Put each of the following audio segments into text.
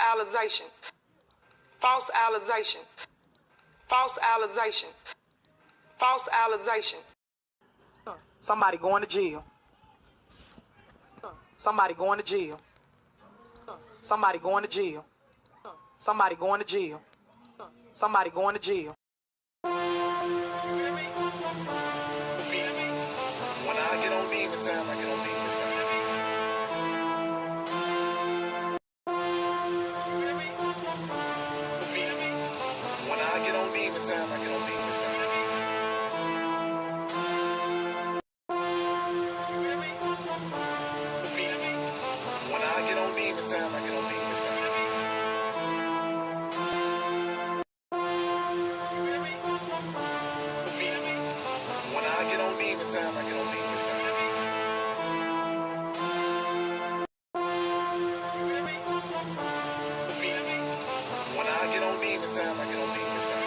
allegations, false allegations, false allegations, false allegations. Somebody going to jail. Somebody going to jail. Somebody going to jail. Somebody going to jail. Somebody going to jail. When I get on demon time, I get on demon time. When I get on demon time, I get on demon time. When I get on demon time, I get on demon time. When I get on demon time, I get on demon time. When I get on demon time, I get on demon time.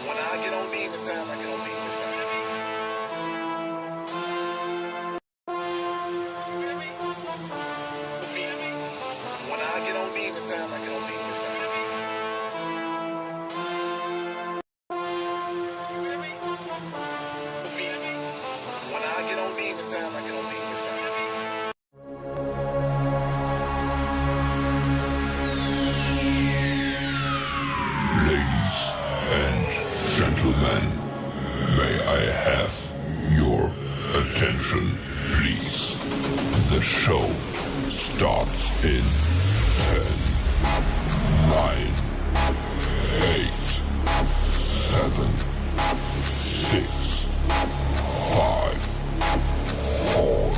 When I get on demon time, I get on demon time. When I get on demon time, I get on demon time. When I get on demon time, I get on demon time. Ladies and gentlemen, may I have your attention, please? The show starts in 10, 9, 8, 7, 6, 5, 4,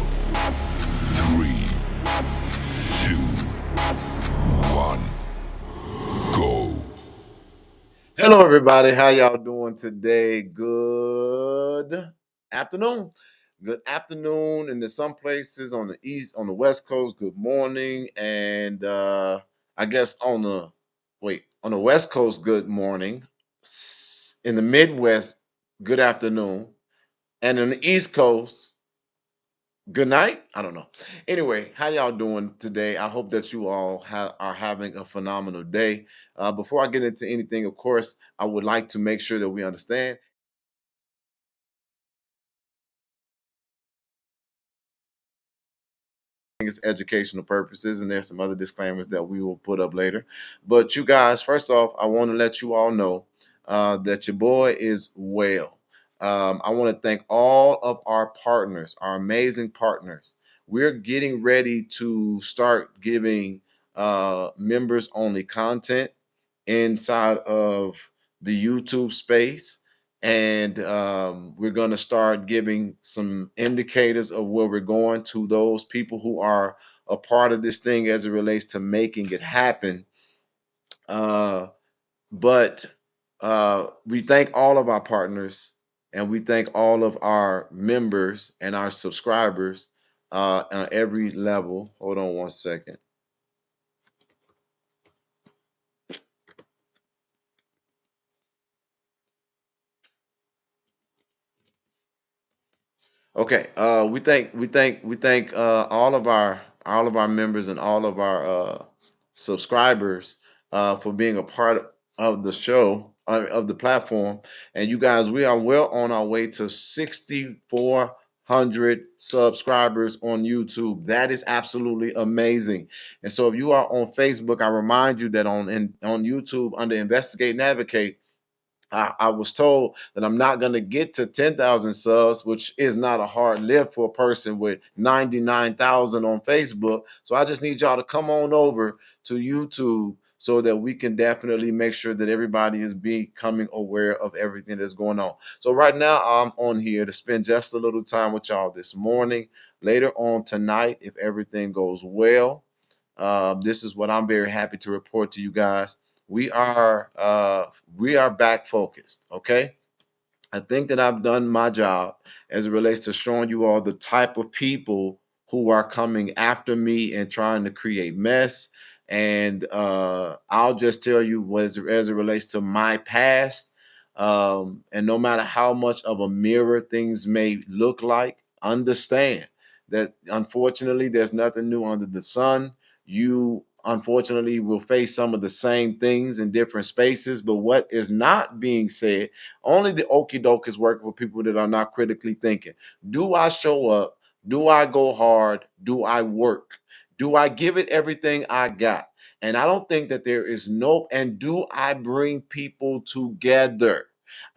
3, 2, 1, go. Hello, everybody. How y'all doing today? Good afternoon. Good afternoon. And in some places on the east, on the west coast, good morning. And I guess on the west coast, good morning. In the Midwest, good afternoon. And in the East Coast, good night. I don't know. Anyway, how y'all doing today? I hope that you all are having a phenomenal day. Before I get into anything, of course, I would like to make sure that we understand it's educational purposes, and there's some other disclaimers that we will put up later. But you guys, first off, I want to let you all know that your boy is well. I want to thank all of our partners, our amazing partners. We're getting ready to start giving members only content inside of the YouTube space. And we're going to start giving some indicators of where we're going to those people who are a part of this thing as it relates to making it happen. But we thank all of our partners, and we thank all of our members and our subscribers on every level. Hold on one second. Okay. We thank all of our members and all of our subscribers for being a part of the show of the platform. And you guys, we are well on our way to 6,400 subscribers on YouTube. That is absolutely amazing. And so if you are on Facebook, I remind you that on YouTube under Investigate and Advocate, I was told that I'm not going to get to 10,000 subs, which is not a hard lift for a person with 99,000 on Facebook. So I just need y'all to come on over to YouTube so that we can definitely make sure that everybody is becoming aware of everything that's going on. So right now I'm on here to spend just a little time with y'all this morning. Later on tonight, if everything goes well, this is what I'm very happy to report to you guys. We are back focused. Okay, I think that I've done my job as it relates to showing you all the type of people who are coming after me and trying to create mess. And I'll just tell you as it relates to my past. And no matter how much of a mirror things may look like, understand that unfortunately there's nothing new under the sun. You unfortunately will face some of the same things in different spaces, but what is not being said, only the okie doke is working for people that are not critically thinking. Do I show up? Do I go hard? Do I work? Do I give it everything I got? And I don't think that there is no, and do I bring people together?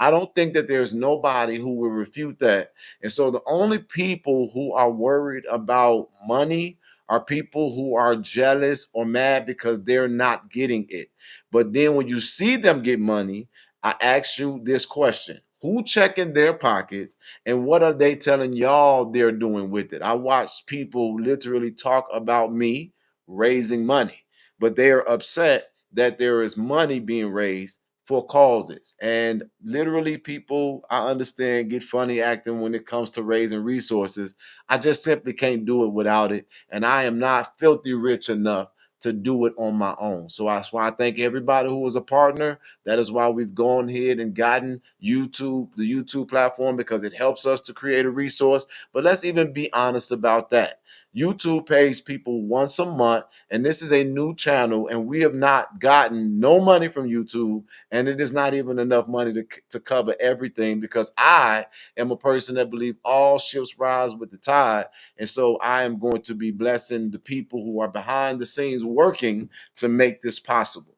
I don't think that there's nobody who will refute that. And so the only people who are worried about money are people who are jealous or mad because they're not getting it. But then when you see them get money, I ask you this question: who checking their pockets and what are they telling y'all they're doing with it? I watch people literally talk about me raising money, but they are upset that there is money being raised for causes. And literally, people, I understand, get funny acting when it comes to raising resources. I just simply can't do it without it. And I am not filthy rich enough to do it on my own. So that's why I thank everybody who was a partner. That is why we've gone ahead and gotten YouTube, the YouTube platform, because it helps us to create a resource. But let's even be honest about that. YouTube pays people once a month, and this is a new channel, and we have not gotten no money from YouTube, and it is not even enough money to cover everything, because I am a person that believe all ships rise with the tide. And so I am going to be blessing the people who are behind the scenes working to make this possible.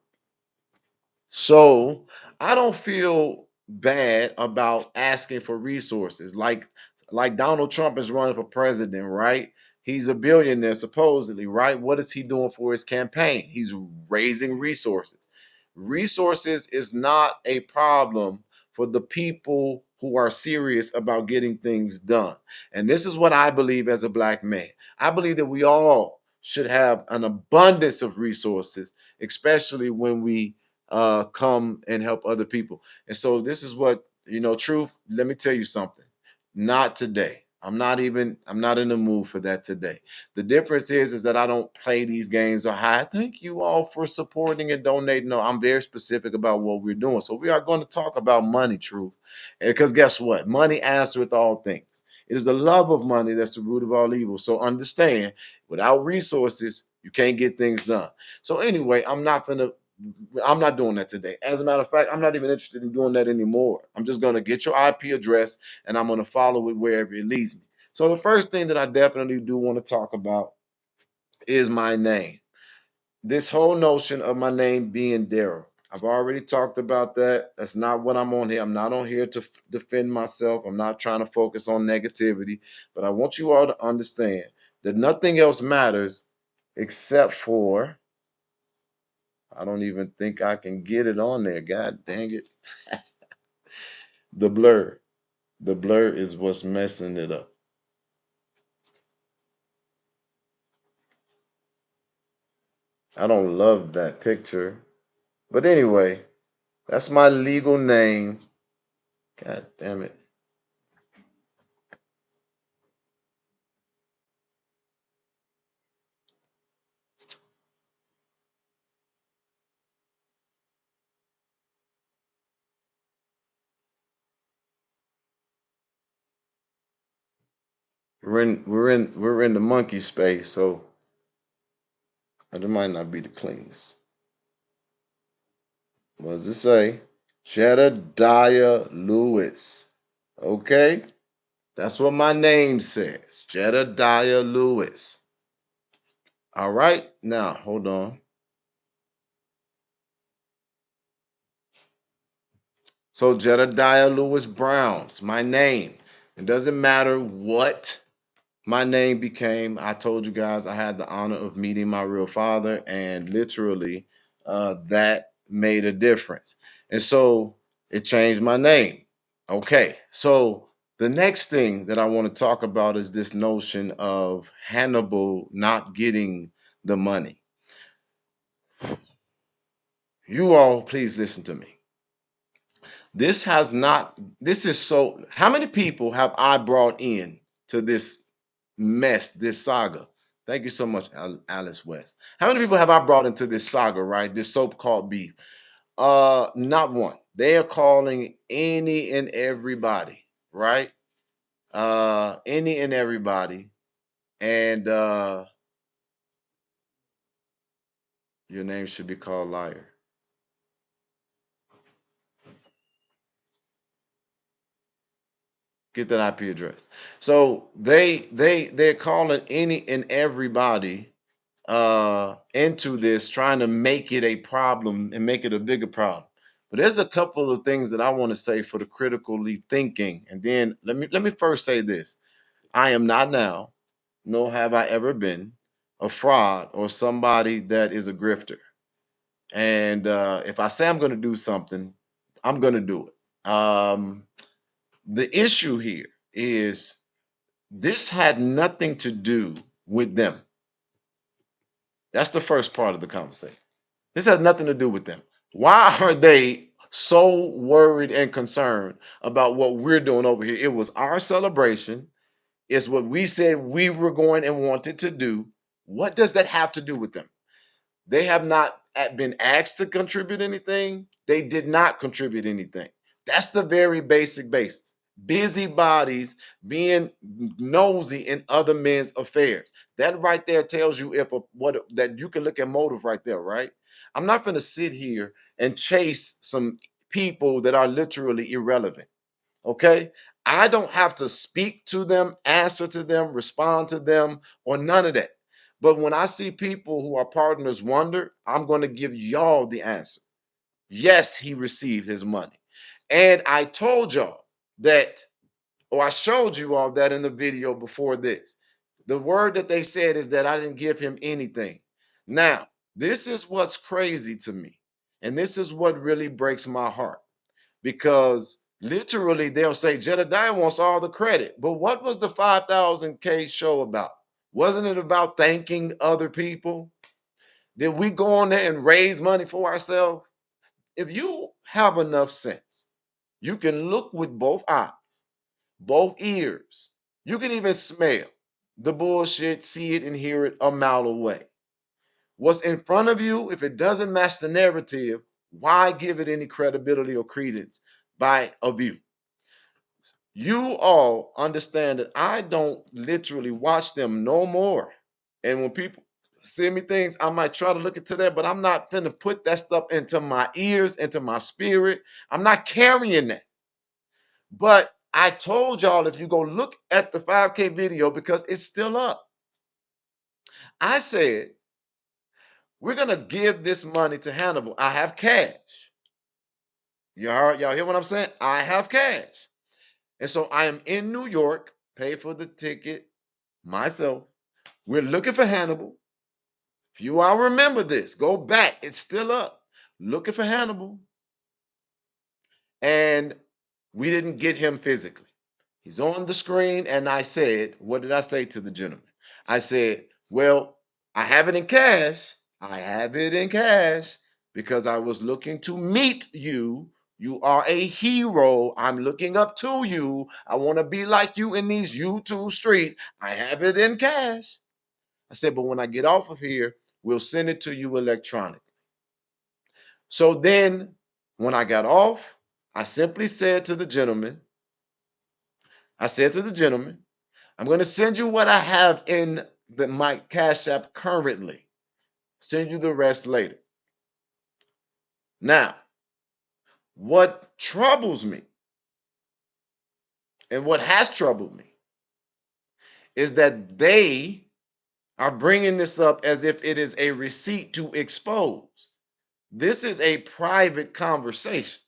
So I don't feel bad about asking for resources. Like Donald Trump is running for president, right? He's a billionaire supposedly, right? What is he doing for his campaign? He's raising resources. Resources is not a problem for the people who are serious about getting things done. And this is what I believe as a black man. I believe that we all should have an abundance of resources, especially when we come and help other people. And so this is what, truth, let me tell you something. Not today. I'm not in the mood for that today. The difference is that I don't play these games or hi, thank you all for supporting and donating. No, I'm very specific about what we're doing. So we are going to talk about money, truth. Because guess what? Money answereth all things. It is the love of money that's the root of all evil. So understand, without resources, you can't get things done. So anyway, I'm not doing that today. As a matter of fact, I'm not even interested in doing that anymore. I'm just going to get your IP address and I'm going to follow it wherever it leads me. So the first thing that I definitely do want to talk about is my name. This whole notion of my name being Daryl. I've already talked about that. That's not what I'm on here. I'm not on here to defend myself. I'm not trying to focus on negativity, but I want you all to understand that nothing else matters except for, I don't even think I can get it on there. God dang it. The blur. The blur is what's messing it up. I don't love that picture. But anyway, that's my legal name. God damn it. We're in the monkey space, so it might not be the cleanest. What does it say? Jedediah Lewis. Okay? That's what my name says. Jedediah Lewis. All right. Now, hold on. So Jedediah Lewis Brown's my name. It doesn't matter what my name became. I told you guys I had the honor of meeting my real father, and literally that made a difference. And so it changed my name. Okay, so the next thing that I want to talk about is this notion of Hannibal not getting the money. You all, please listen to me. This has not, this is so, how many people have I brought in to this mess, this saga? Thank you so much, Alice West. How many people have I brought into this saga, right? This so-called beef? Not one. They are calling any and everybody, right? any and everybody, and your name should be called liar. Get that IP address. So they're calling any and everybody into this, trying to make it a problem and make it a bigger problem. But there's a couple of things that I want to say for the critically thinking. And then let me first say this. I am not now, nor have I ever been, a fraud or somebody that is a grifter. And if I say I'm going to do something, I'm going to do it. The issue here is this had nothing to do with them. That's the first part of the conversation. This has nothing to do with them. Why are they so worried and concerned about what we're doing over here? It was our celebration. It's what we said we were going and wanted to do. What does that have to do with them? They have not been asked to contribute anything. They did not contribute anything. That's the very basic basis. Busybodies being nosy in other men's affairs. That right there tells you that you can look at motive right there, right? I'm not going to sit here and chase some people that are literally irrelevant. Okay? I don't have to speak to them, answer to them, respond to them, or none of that. But when I see people who are partners wonder, I'm going to give y'all the answer. Yes, he received his money. And I told y'all that, or I showed you all that in the video before this. The word that they said is that I didn't give him anything. Now, this is what's crazy to me. And this is what really breaks my heart. Because literally they'll say Jedediah wants all the credit. But what was the 5,000K show about? Wasn't it about thanking other people? Did we go on there and raise money for ourselves? If you have enough sense, you can look with both eyes, both ears. You can even smell the bullshit, see it and hear it a mile away. What's in front of you, if it doesn't match the narrative, why give it any credibility or credence by a view? You all understand that I don't literally watch them no more. And when people send me things, I might try to look into that, but I'm not finna put that stuff into my ears, into my spirit. I'm not carrying that. But I told y'all, if you go look at the 5K video, because it's still up, I said, we're gonna give this money to Hannibal. I have cash. Y'all hear what I'm saying? I have cash. And so I am in New York, pay for the ticket myself. We're looking for Hannibal. If you all remember this, go back. It's still up. Looking for Hannibal. And we didn't get him physically. He's on the screen. And I said, what did I say to the gentleman? I said, well, I have it in cash. I have it in cash because I was looking to meet you. You are a hero. I'm looking up to you. I want to be like you in these YouTube streets. I have it in cash. I said, but when I get off of here, we'll send it to you electronically. So then when I got off, I simply said to the gentleman, I'm going to send you what I have in my Cash App currently. Send you the rest later. Now, what troubles me and what has troubled me is that they are bringing this up as if it is a receipt to expose. This is a private conversation.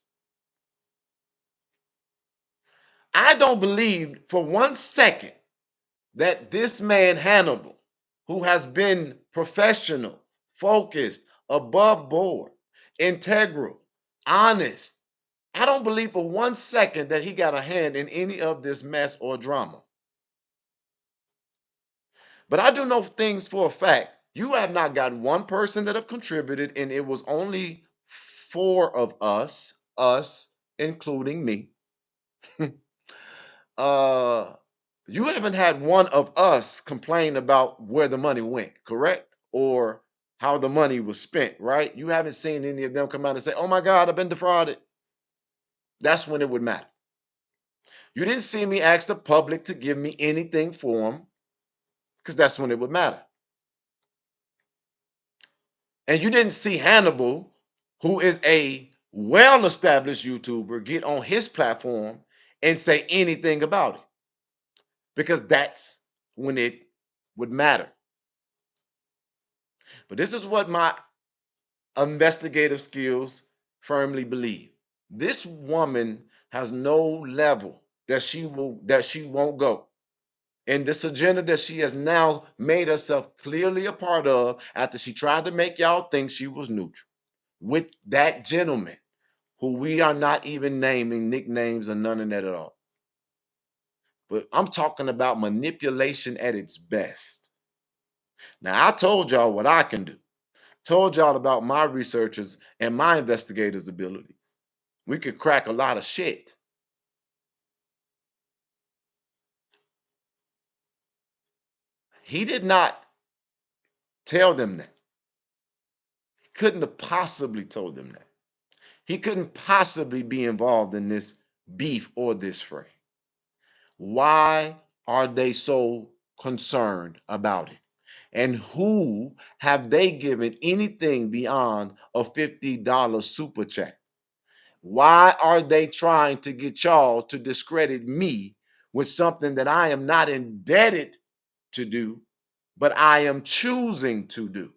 I don't believe for 1 second that this man Hannibal, who has been professional, focused, above board, integral, honest, I don't believe for 1 second that he got a hand in any of this mess or drama. But I do know things for a fact. You have not got one person that have contributed, and it was only 4 of us including me. You haven't had one of us complain about where the money went, correct? Or how the money was spent, right? You haven't seen any of them come out and say, oh my God, I've been defrauded. That's when it would matter. You didn't see me ask the public to give me anything for them, because that's when it would matter. And you didn't see Hannibal, who is a well-established YouTuber, get on his platform and say anything about it, because that's when it would matter. But this is what my investigative skills firmly believe. This woman has no level that she won't go. And this agenda that she has now made herself clearly a part of, after she tried to make y'all think she was neutral, with that gentleman who we are not even naming nicknames or none of that at all. But I'm talking about manipulation at its best. Now, I told y'all what I can do. Told y'all about my researchers and my investigators' abilities. We could crack a lot of shit. He did not tell them that. He couldn't have possibly told them that. He couldn't possibly be involved in this beef or this fray. Why are they so concerned about it? And who have they given anything beyond a $50 super chat? Why are they trying to get y'all to discredit me with something that I am not indebted to do, but I am choosing to do?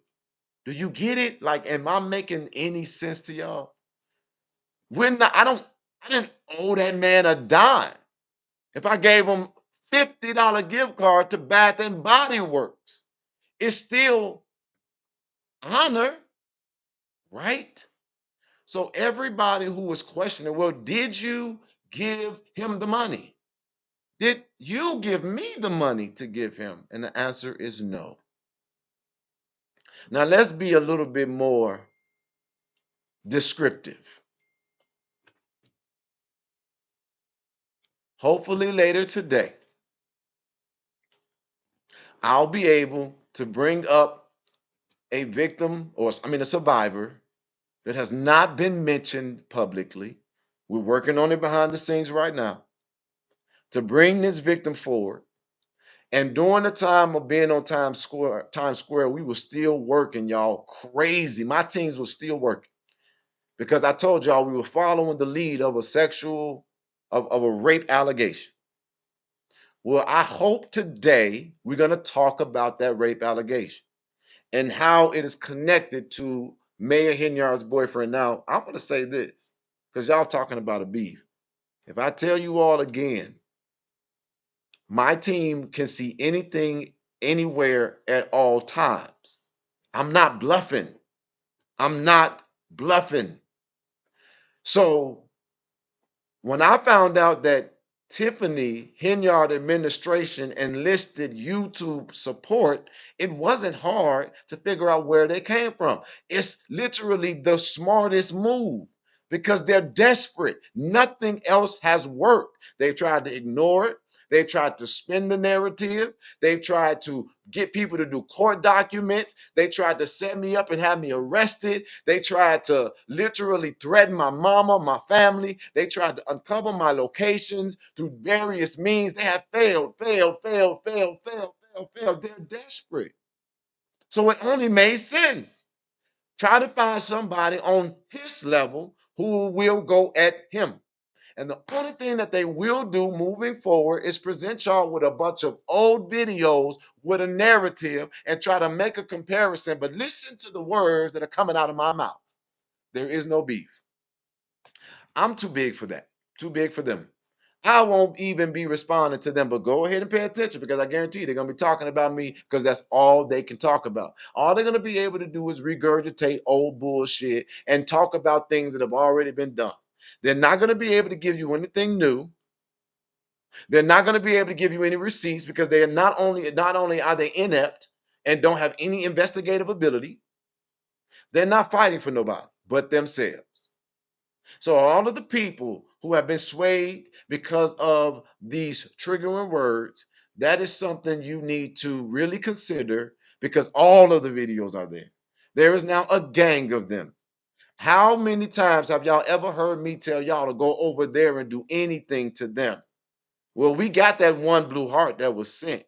Do you get it? Like, am I making any sense to y'all? I didn't owe that man a dime. If I gave him $50 gift card to Bath and Body Works, it's still honor, right? So everybody who was questioning, well, did you give him the money? Did you give me the money to give him? And the answer is no. Now let's be a little bit more descriptive. Hopefully later today, I'll be able to bring up a victim, or I mean a survivor, that has not been mentioned publicly. We're working on it behind the scenes right now to bring this victim forward. And during the time of being on Times Square, we were still working, y'all, crazy. My teams were still working, because I told y'all we were following the lead of a rape allegation. Well, I hope today we're going to talk about that rape allegation and how it is connected to Mayor Henyard's boyfriend. Now, I'm going to say this, because y'all talking about a beef. If I tell you all again, my team can see anything, anywhere, at all times. I'm not bluffing. I'm not bluffing. So when I found out that Tiffany Henyard administration enlisted YouTube support, it wasn't hard to figure out where they came from. It's literally the smartest move, because they're desperate. Nothing else has worked. They tried to ignore it. They tried to spin the narrative. They tried to get people to do court documents. They tried to set me up and have me arrested. They tried to literally threaten my mama, my family. They tried to uncover my locations through various means. They have failed. They're desperate. So it only made sense. Try to find somebody on his level who will go at him. And the only thing that they will do moving forward is present y'all with a bunch of old videos with a narrative and try to make a comparison. But listen to the words that are coming out of my mouth. There is no beef. I'm too big for that. Too big for them. I won't even be responding to them, but go ahead and pay attention, because I guarantee you they're going to be talking about me, because that's all they can talk about. All they're going to be able to do is regurgitate old bullshit and talk about things that have already been done. They're not going to be able to give you anything new. They're not going to be able to give you any receipts, because they are not only are they inept and don't have any investigative ability, they're not fighting for nobody but themselves. So all of the people who have been swayed because of these triggering words, that is something you need to really consider, because all of the videos are there. There is now a gang of them. How many times have y'all ever heard me tell y'all to go over there and do anything to them? Well, we got that one blue heart that was sent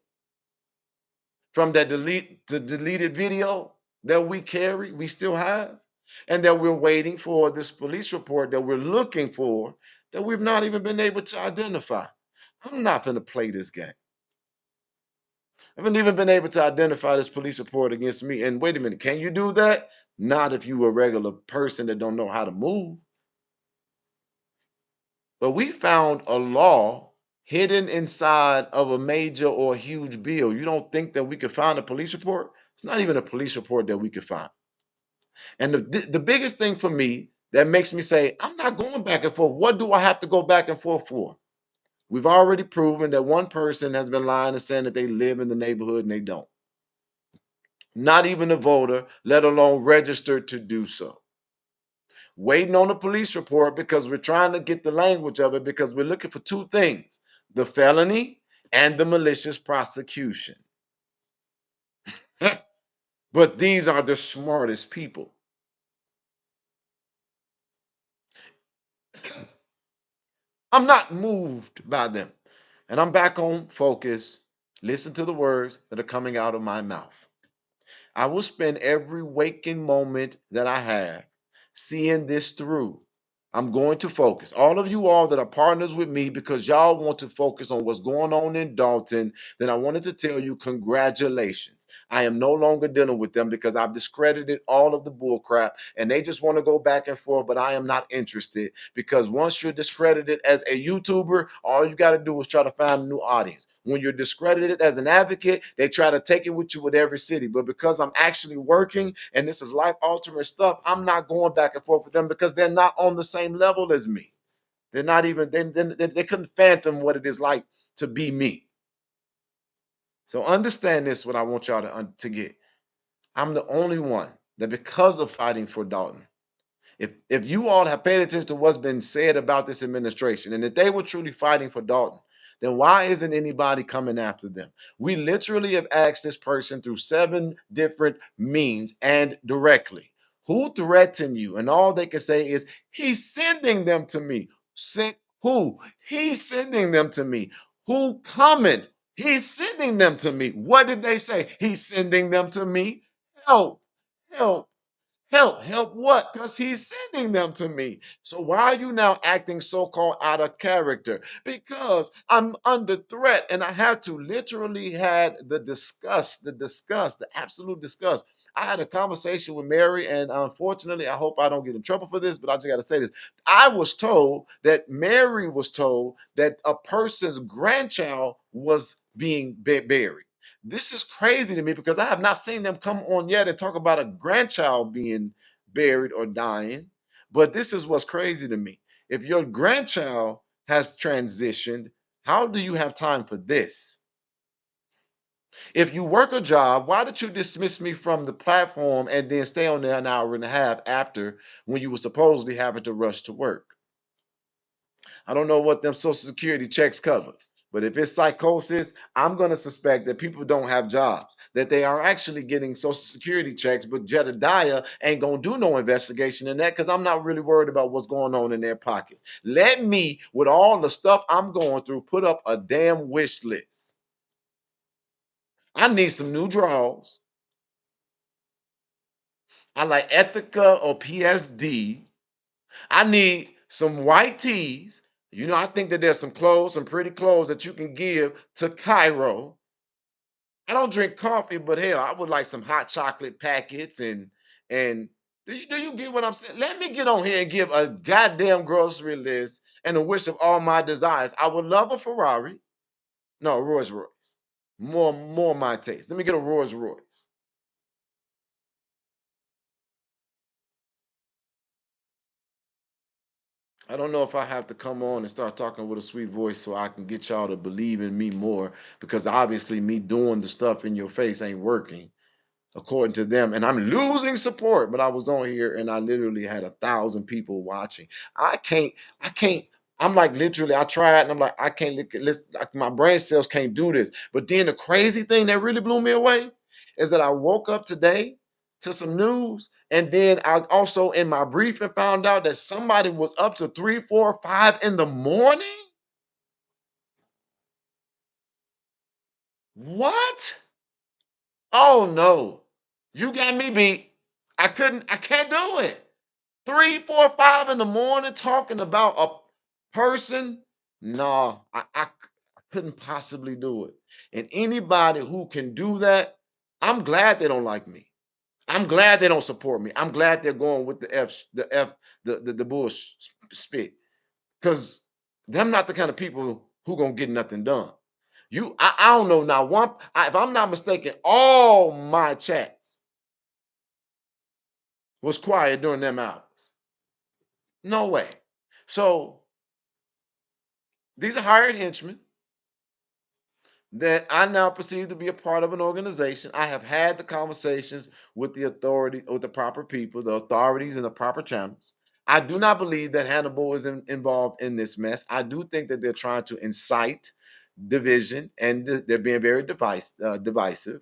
from the deleted video that we carry, we still have, and that we're waiting for this police report that we're looking for that we've not even been able to identify. I'm not going to play this game. I haven't even been able to identify this police report against me. And wait a minute, can you do that? Not if you a regular person that don't know how to move. But we found a law hidden inside of a major or huge bill. You don't think that we could find a police report? It's not even a police report that we could find. And the biggest thing for me that makes me say, I'm not going back and forth. What do I have to go back and forth for? We've already proven that one person has been lying and saying that they live in the neighborhood and they don't. Not even a voter, let alone registered to do so. Waiting on a police report because we're trying to get the language of it because we're looking for two things: the felony and the malicious prosecution. But these are the smartest people. I'm not moved by them. And I'm back on focus. Listen to the words that are coming out of my mouth. I will spend every waking moment that I have seeing this through. I'm going to focus. All of you all that are partners with me because y'all want to focus on what's going on in Dalton, then I wanted to tell you congratulations. I am no longer dealing with them because I've discredited all of the bull crap and they just want to go back and forth, but I am not interested because once you're discredited as a YouTuber, all you got to do is try to find a new audience. When you're discredited as an advocate, they try to take it with you with every city. But because I'm actually working and this is life altering stuff, I'm not going back and forth with them because they're not on the same level as me. They're not even, they couldn't fathom what it is like to be me. So understand this, what I want y'all to get. I'm the only one that because of fighting for Dalton, if you all have paid attention to what's been said about this administration, and if they were truly fighting for Dalton, then why isn't anybody coming after them? We literally have asked this person through 7 different means and directly, who threatened you? And all they can say is, he's sending them to me. Sent who? He's sending them to me. Who coming? He's sending them to me. What did they say? He's sending them to me. Help, help. Help what? Because he's sending them to me. So why are you now acting so-called out of character? Because I'm under threat and I had to literally had the absolute disgust. I had a conversation with Mary, and unfortunately, I hope I don't get in trouble for this, but I just got to say this. I was told that Mary was told that a person's grandchild was being buried. This is crazy to me because I have not seen them come on yet and talk about a grandchild being buried or dying. But this is what's crazy to me. If your grandchild has transitioned, how do you have time for this? If you work a job, why did you dismiss me from the platform and then stay on there an hour and a half after when you were supposedly having to rush to work? I don't know what them Social Security checks cover. But if it's psychosis, I'm going to suspect that people don't have jobs, that they are actually getting Social Security checks, but Jedediah ain't going to do no investigation in that because I'm not really worried about what's going on in their pockets. Let me, with all the stuff I'm going through, put up a damn wish list. I need some new drawers. I like Ethica or PSD. I need some white tees. You know, I think that there's some clothes, some pretty clothes that you can give to Cairo. I don't drink coffee, but hell, I would like some hot chocolate packets and do you get what I'm saying? Let me get on here and give a goddamn grocery list and a wish of all my desires. I would love a Ferrari. No, Rolls Royce. More my taste. Let me get a Rolls Royce. I don't know if I have to come on and start talking with a sweet voice so I can get y'all to believe in me more because obviously me doing the stuff in your face ain't working according to them, and I'm losing support. But I was on here and I literally had 1,000 people watching. I can't. I'm like literally, I tried and I'm like, I can't look at this. Like my brain cells can't do this. But then the crazy thing that really blew me away is that I woke up today to some news, and then I also in my briefing found out that somebody was up to 3, 4, 5 in the morning. What? Oh no. You got me beat. I can't do it. 3, 4, 5 in the morning talking about a person. Nah, I couldn't possibly do it. And anybody who can do that, I'm glad they don't like me. I'm glad they don't support me. I'm glad they're going with the bullshit spit. Because them not the kind of people who gonna get nothing done. I don't know now. If I'm not mistaken, all my chats was quiet during them hours. No way. So these are hired henchmen that I now perceive to be a part of an organization. I have had the conversations with the authority, with the proper people, the authorities in the proper channels. I do not believe that Hannibal is involved in this mess. I do think that they're trying to incite division and they're being very divisive.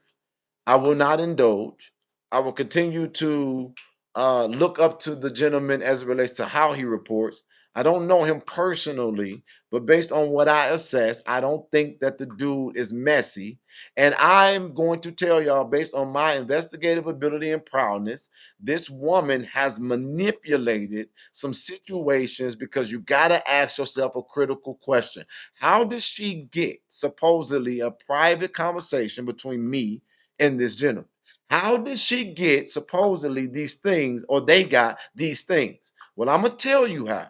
I will not indulge. I will continue to look up to the gentleman as it relates to how he reports. I don't know him personally, but based on what I assess, I don't think that the dude is messy. And I'm going to tell y'all, based on my investigative ability and prowess, this woman has manipulated some situations because you got to ask yourself a critical question. How did she get supposedly a private conversation between me and this gentleman? How did she get supposedly these things, or they got these things? Well, I'm gonna tell you how.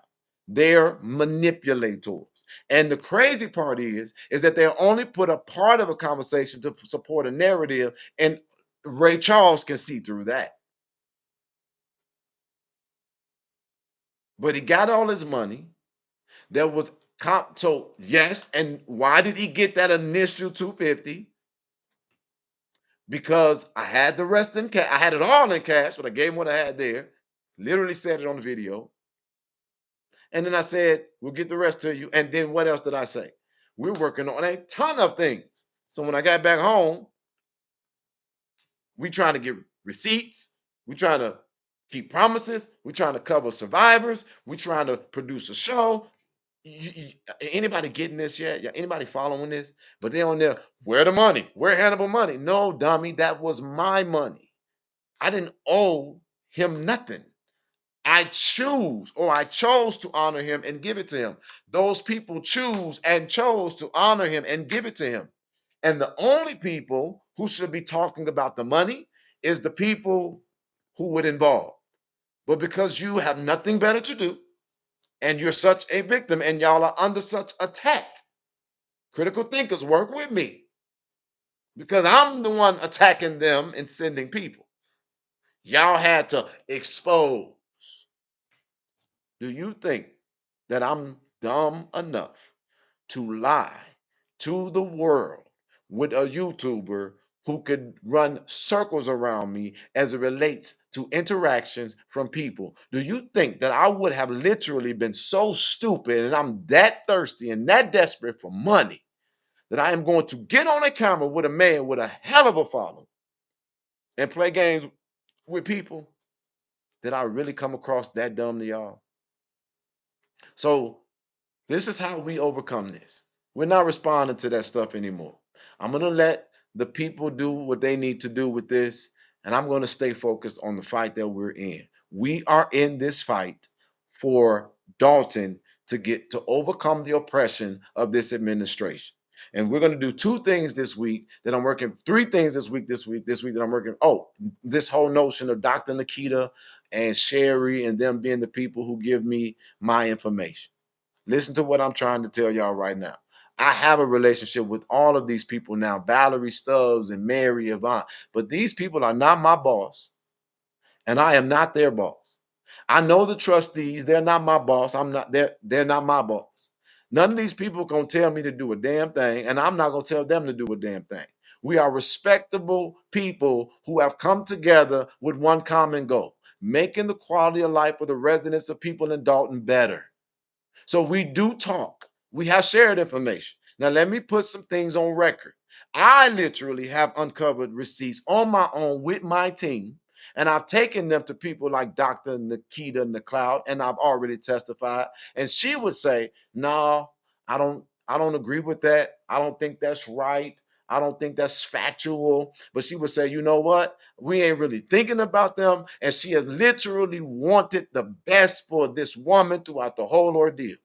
They're manipulators. And the crazy part is that they only put a part of a conversation to support a narrative, and Ray Charles can see through that. But he got all his money. There was so yes, and why did he get that initial 250? Because I had the rest in cash. I had it all in cash, but I gave him what I had there. Literally said it on the video. And then I said, we'll get the rest to you. And then what else did I say? We're working on a ton of things. So when I got back home, we trying to get receipts. We trying to keep promises. We trying to cover survivors. We trying to produce a show. Anybody getting this yet? Anybody following this? But they on there, where the money? Where Hannibal money? No, dummy, that was my money. I didn't owe him nothing. I chose to honor him and give it to him. Those people choose and chose to honor him and give it to him. And the only people who should be talking about the money is the people who would involve. But because you have nothing better to do and you're such a victim and y'all are under such attack, critical thinkers, work with me because I'm the one attacking them and sending people. Y'all had to expose. Do you think that I'm dumb enough to lie to the world with a YouTuber who could run circles around me as it relates to interactions from people? Do you think that I would have literally been so stupid and I'm that thirsty and that desperate for money that I am going to get on a camera with a man with a hell of a following and play games with people? Did I really come across that dumb to y'all? So this is how we overcome this. We're not responding to that stuff anymore. I'm going to let the people do what they need to do with this, and I'm going to stay focused on the fight that we're in. We are in this fight for Dalton to overcome the oppression of this administration. And we're going to do two things this week that I'm working, three things this week that I'm working. Oh, this whole notion of Dr. Nikita and Sherry and them being the people who give me my information. Listen to what I'm trying to tell y'all right now. I have a relationship with all of these people now, Valerie Stubbs and Mary Yvonne, but these people are not my boss, and I am not their boss. I know the trustees, they're not my boss. They're not my boss. None of these people gonna tell me to do a damn thing, and I'm not gonna tell them to do a damn thing. We are respectable people who have come together with one common goal, making the quality of life for the residents of people in Dalton better. So we do talk. We have shared information. Now, let me put some things on record. I literally have uncovered receipts on my own with my team, and I've taken them to people like Dr. Nikita McLeod, and I've already testified. And she would say, "No, I don't agree with that. I don't think that's right. I don't think that's factual, but she would say, you know what? We ain't really thinking about them. And she has literally wanted the best for this woman throughout the whole ordeal,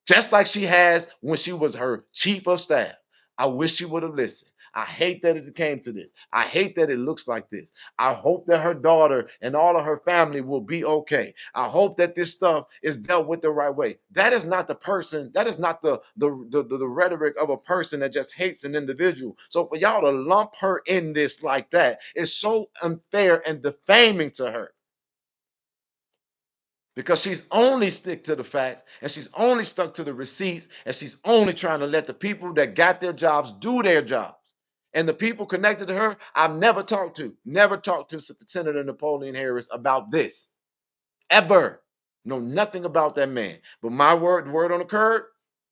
just like she has when she was her chief of staff. I wish she would have listened. I hate that it came to this. I hate that it looks like this. I hope that her daughter and all of her family will be okay. I hope that this stuff is dealt with the right way. That is not the person, that is not the rhetoric of a person that just hates an individual. So for y'all to lump her in this like that is so unfair and defaming to her, because she's only stick to the facts, and she's only stuck to the receipts, and she's only trying to let the people that got their jobs do their jobs. And the people connected to her, I've never talked to Senator Napoleon Harris about this, ever. Know nothing about that man. But my word on the curb,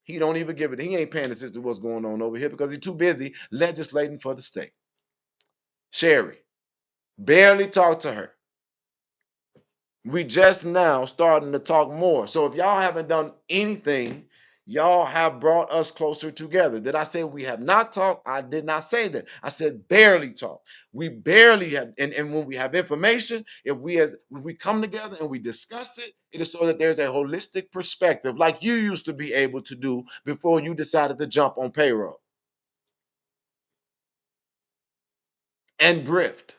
he don't even give it. He ain't paying attention to what's going on over here because he's too busy legislating for the state. Sherry, barely talked to her. We just now starting to talk more. So if y'all haven't done anything, y'all have brought us closer together. Did I say we have not talked? I did not say that. I said barely talk. We barely have, and when we have information, if we come together and we discuss it, it is so that there's a holistic perspective, like you used to be able to do before you decided to jump on payroll and grift.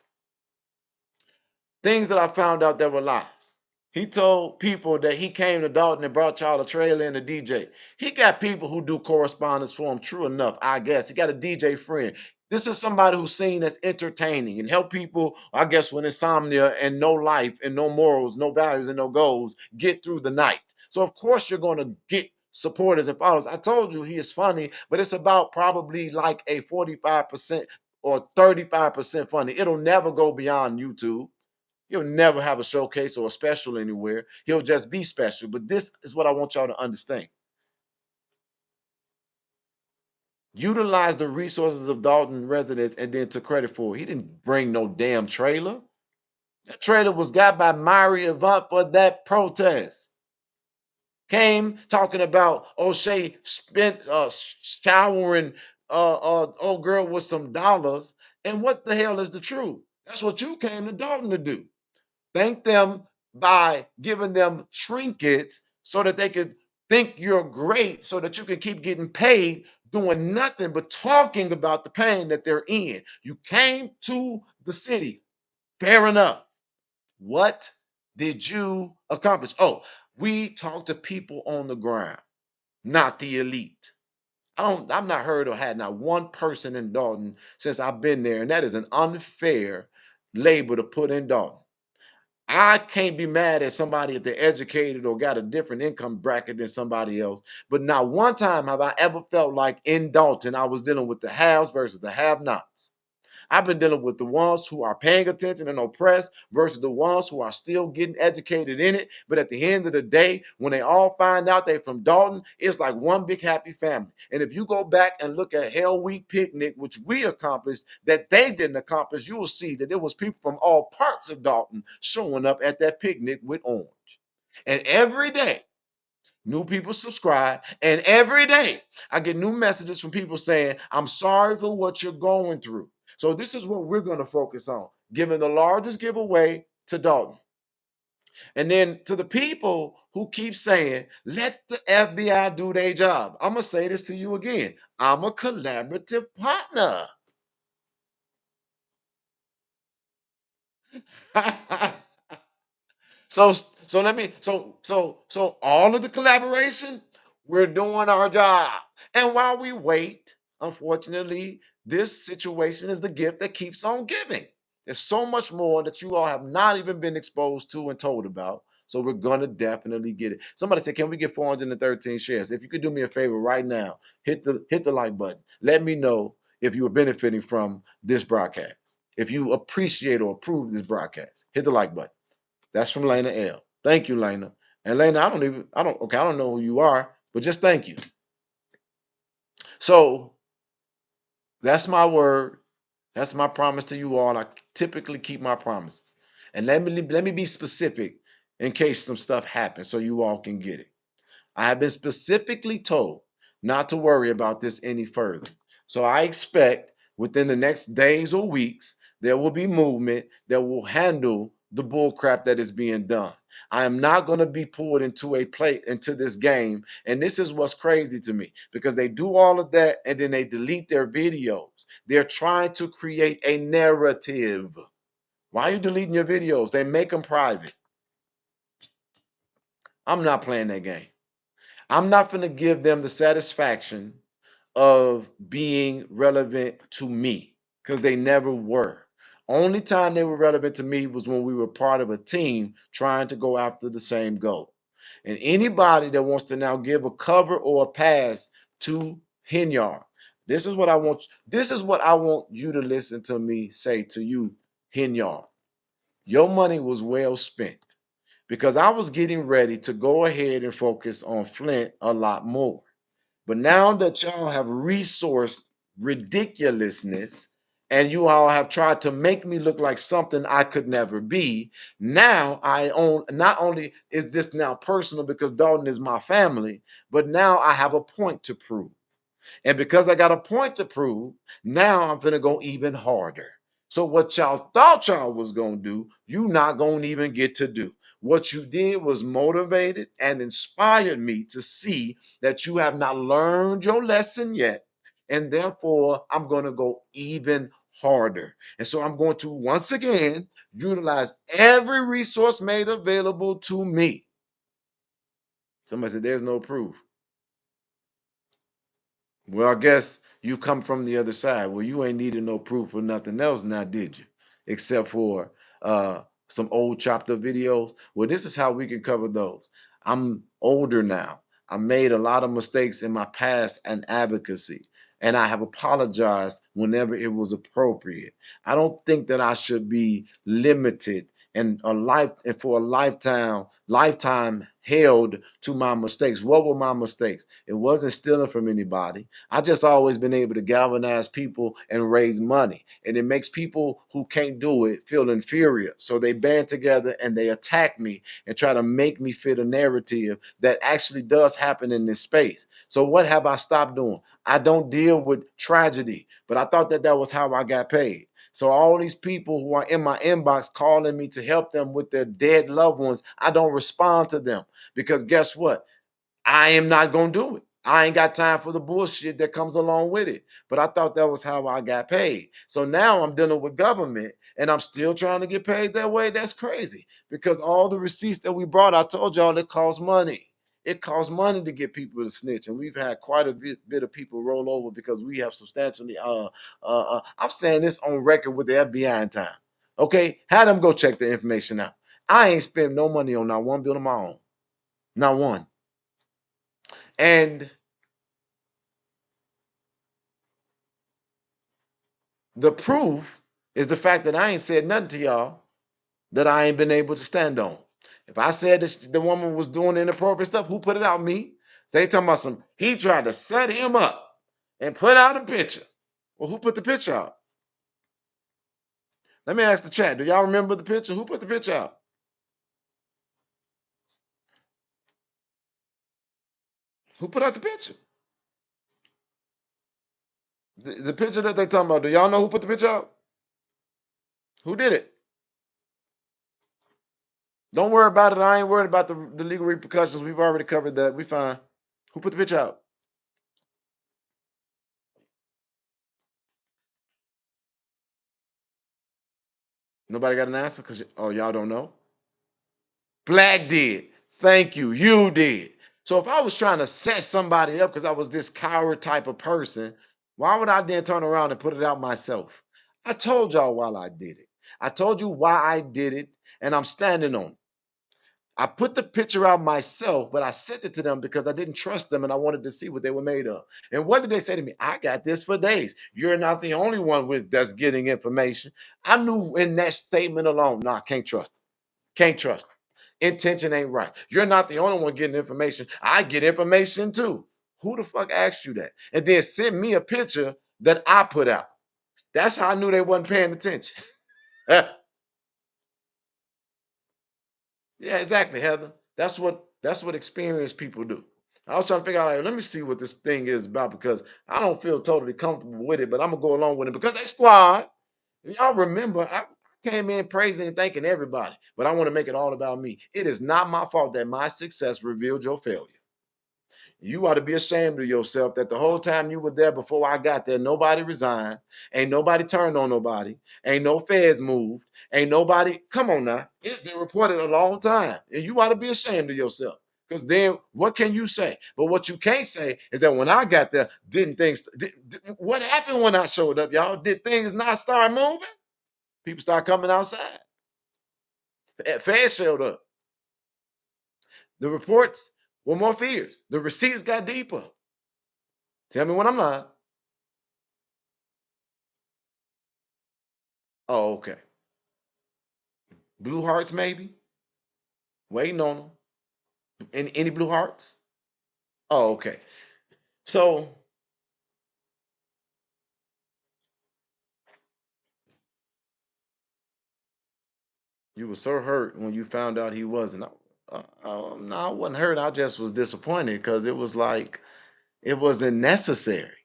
Things that I found out that were lies. He told people that he came to Dalton and brought y'all a trailer and a DJ. He got people who do correspondence for him. True enough, I guess. He got a DJ friend. This is somebody who's seen as entertaining and help people, I guess, with insomnia and no life and no morals, no values, and no goals, get through the night. So, of course, you're going to get supporters and followers. I told you he is funny, but it's about probably like a 45% or 35% funny. It'll never go beyond YouTube. He'll never have a showcase or a special anywhere. He'll just be special. But this is what I want y'all to understand. Utilize the resources of Dalton residents and then took credit for it. He didn't bring no damn trailer. That trailer was got by Myri Avant for that protest. Came talking about O'Shea spent showering old girl with some dollars. And what the hell is the truth? That's what you came to Dalton to do. Thank them by giving them trinkets so that they could think you're great, so that you can keep getting paid doing nothing but talking about the pain that they're in. You came to the city. Fair enough. What did you accomplish? Oh, we talked to people on the ground, not the elite. I've not heard or had not one person in Dalton since I've been there, and that is an unfair label to put in Dalton. I can't be mad at somebody if they're educated or got a different income bracket than somebody else. But not one time have I ever felt like in Dalton I was dealing with the haves versus the have-nots. I've been dealing with the ones who are paying attention and oppressed versus the ones who are still getting educated in it. But at the end of the day, when they all find out they're from Dalton, it's like one big happy family. And if you go back and look at Hell Week Picnic, which we accomplished, that they didn't accomplish, you will see that there was people from all parts of Dalton showing up at that picnic with orange. And every day, new people subscribe, and every day I get new messages from people saying, I'm sorry for what you're going through. So this is what we're going to focus on, giving the largest giveaway to Dalton. And then to the people who keep saying, let the FBI do their job, I'm going to say this to you again. I'm a collaborative partner. So all of the collaboration, we're doing our job. And while we wait, unfortunately, this situation is the gift that keeps on giving. There's so much more that you all have not even been exposed to and told about. So we're gonna definitely get it. Somebody said, can we get 413 shares? If you could do me a favor right now, hit the like button. Let me know if you are benefiting from this broadcast. If you appreciate or approve this broadcast, hit the like button. That's from Lena L. Thank you, Lena. And Lena, I don't know who you are, but just thank you. So that's my word. That's my promise to you all. I typically keep my promises. And let me be specific in case some stuff happens so you all can get it. I have been specifically told not to worry about this any further. So I expect Within the next days or weeks, there will be movement that will handle the bull crap that is being done. I am not going to be pulled into this game. And this is what's crazy to me, because they do all of that and then they delete their videos. They're trying to create a narrative. Why are you deleting your videos? They make them private. I'm not playing that game. I'm not going to give them the satisfaction of being relevant to me, because they never were. Only time they were relevant to me was when we were part of a team trying to go after the same goal. And anybody that wants to now give a cover or a pass to Henyard, this is what I want. This is what I want you to listen to me say to you, Henyard. Your money was well spent, because I was getting ready to go ahead and focus on Flint a lot more. But now that y'all have resourced ridiculousness and you all have tried to make me look like something I could never be, now I own, not only is this now personal because Dalton is my family, but now I have a point to prove. And because I got a point to prove, now I'm gonna go even harder. So what y'all thought y'all was gonna do, you not gonna even get to do. What you did was motivated and inspired me to see that you have not learned your lesson yet. And therefore, I'm gonna go even harder. And so I'm going to once again utilize every resource made available to me. Somebody said there's no proof. Well, I guess you come from the other side. Well, you ain't needed no proof or nothing else now, did you? Except for some old chopped up videos. Well, this is how we can cover those. I'm older now. I made a lot of mistakes in my past and advocacy, and I have apologized whenever it was appropriate. I don't think that I should be limited and for a lifetime held to my mistakes. What were my mistakes? It wasn't stealing from anybody. I just always been able to galvanize people and raise money. And it makes people who can't do it feel inferior. So they band together and they attack me and try to make me fit a narrative that actually does happen in this space. So what have I stopped doing? I don't deal with tragedy, but I thought that that was how I got paid. So all these people who are in my inbox calling me to help them with their dead loved ones, I don't respond to them, because guess what? I am not going to do it. I ain't got time for the bullshit that comes along with it. But I thought that was how I got paid. So now I'm dealing with government and I'm still trying to get paid that way. That's crazy, because all the receipts that we brought, I told y'all it costs money. It costs money to get people to snitch, and we've had quite a bit of people roll over because we have substantially. I'm saying this on record with the FBI in time. Okay, had them go check the information out. I ain't spent no money on not one bill of my own, not one. And the proof is the fact that I ain't said nothing to y'all that I ain't been able to stand on. If I said the woman was doing inappropriate stuff, who put it out? Me. They talking about he tried to set him up and put out a picture. Well, who put the picture out? Let me ask the chat. Do y'all remember the picture? Who put the picture out? Who put out the picture? The picture that they talking about, do y'all know who put the picture out? Who did it? Don't worry about it. I ain't worried about the legal repercussions. We've already covered that. We fine. Who put the picture out? Nobody got an answer because y'all don't know. Black did. Thank you. You did. So if I was trying to set somebody up because I was this coward type of person, why would I then turn around and put it out myself? I told y'all why I did it. I told you why I did it, and I'm standing on it. I put the picture out myself, but I sent it to them because I didn't trust them and I wanted to see what they were made of. And what did they say to me? I got this for days. You're not the only one that's getting information. I knew in that statement alone, no, I can't trust them. Can't trust them. Intention ain't right. You're not the only one getting information. I get information too. Who the fuck asked you that? And then sent me a picture that I put out. That's how I knew they wasn't paying attention. Yeah, exactly, Heather. That's what experienced people do. I was trying to figure out, like, let me see what this thing is about because I don't feel totally comfortable with it, but I'm gonna go along with it because they squad. Y'all remember, I came in praising and thanking everybody, but I want to make it all about me. It is not my fault that my success revealed your failure. You ought to be ashamed of yourself that the whole time you were there before I got there, nobody resigned, ain't nobody turned on nobody, ain't no feds moved, ain't nobody. Come on now, it's been reported a long time, and you ought to be ashamed of yourself. Because then, what can you say? But what you can't say is that when I got there, didn't things? What happened when I showed up, y'all? Did things not start moving? People start coming outside. Feds showed up. The reports were more fierce. The receipts got deeper. Tell me when I'm lying. Oh, okay. Blue hearts, maybe. Waiting on them. Any blue hearts? Oh, okay. So you were so hurt when you found out he wasn't. No, I wasn't hurt. I just was disappointed because it was like it wasn't necessary.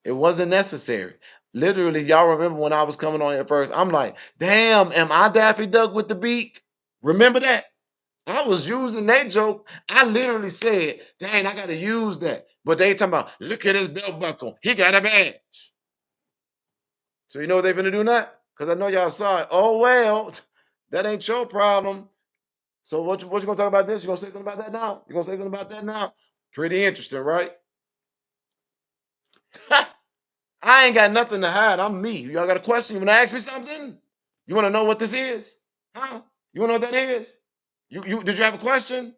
It wasn't necessary. Literally, y'all remember when I was coming on here first? I'm like, damn, am I Daffy Duck with the beak? Remember that? I was using that joke. I literally said, dang, I gotta use that. But they talking about, look at his belt buckle. He got a badge. So you know what they're gonna do now? Because I know y'all saw it. Oh well, that ain't your problem. So what you gonna talk about this? You gonna say something about that now? You gonna say something about that now? Pretty interesting, right? I ain't got nothing to hide. I'm me. Y'all got a question? You wanna ask me something? You wanna know what this is? Huh? You wanna know what that is? You did you have a question?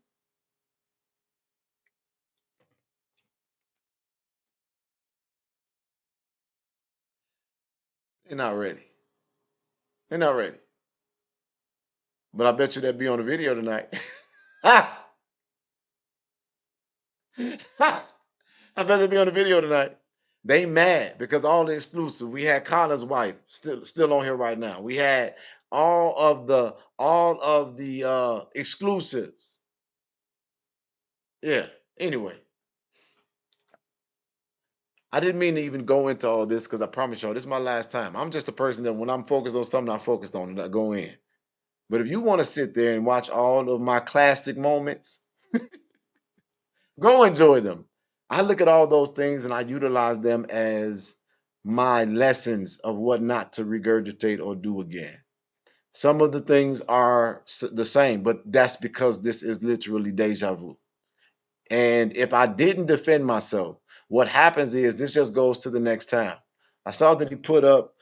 They're not ready. They're not ready. But I bet you they'll be on the video tonight. Ha! Ha! I bet they'll be on the video tonight. They mad because all the exclusive. We had Colin's wife still on here right now. We had all of the exclusives. Yeah. Anyway, I didn't mean to even go into all this because I promise y'all this is my last time. I'm just a person that when I'm focused on something, I'm focused on it. I go in. But if you want to sit there and watch all of my classic moments, go enjoy them. I look at all those things and I utilize them as my lessons of what not to regurgitate or do again. Some of the things are the same, but that's because this is literally deja vu. And if I didn't defend myself, what happens is this just goes to the next town. I saw that he put up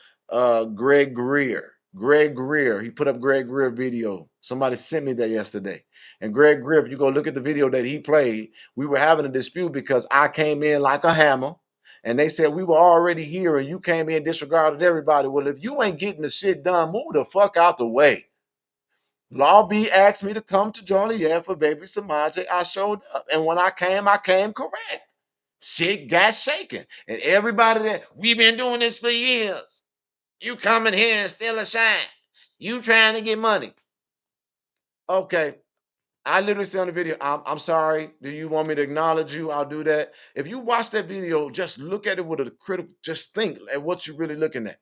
Greg Greer. Greg Greer. He put up Greg Greer video. Somebody sent me that yesterday. And Greg Greer, if you go look at the video that he played, we were having a dispute because I came in like a hammer. And they said we were already here and you came in, disregarded everybody. Well, if you ain't getting the shit done, move the fuck out the way. Law B asked me to come to Joliet for baby Samaje. I showed up. And when I came correct. Shit got shaken. And everybody that we've been doing this for years. You coming here and still a shine. You trying to get money. Okay. I literally say on the video, I'm sorry. Do you want me to acknowledge you? I'll do that. If you watch that video, just look at it with a critical, just think at what you're really looking at.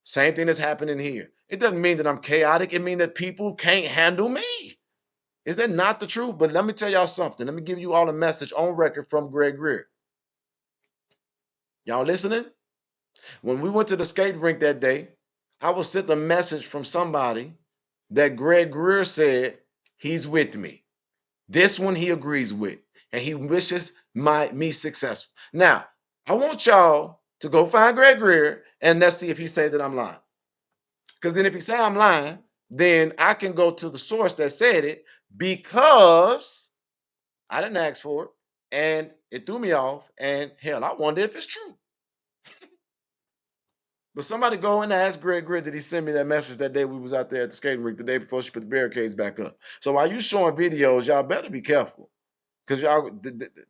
Same thing that's happening here. It doesn't mean that I'm chaotic. It means that people can't handle me. Is that not the truth? But let me tell y'all something. Let me give you all a message on record from Greg Greer. Y'all listening? When we went to the skate rink that day, I was sent a message from somebody that Greg Greer said he's with me. This one he agrees with, and he wishes me successful. Now, I want y'all to go find Greg Greer and let's see if he say that I'm lying. Because then if he say I'm lying, then I can go to the source that said it because I didn't ask for it and it threw me off. And hell, I wonder if it's true. But somebody go and ask Greg Greer did he send me that message that day we was out there at the skating rink the day before she put the barricades back up. So while you showing videos, y'all better be careful because y'all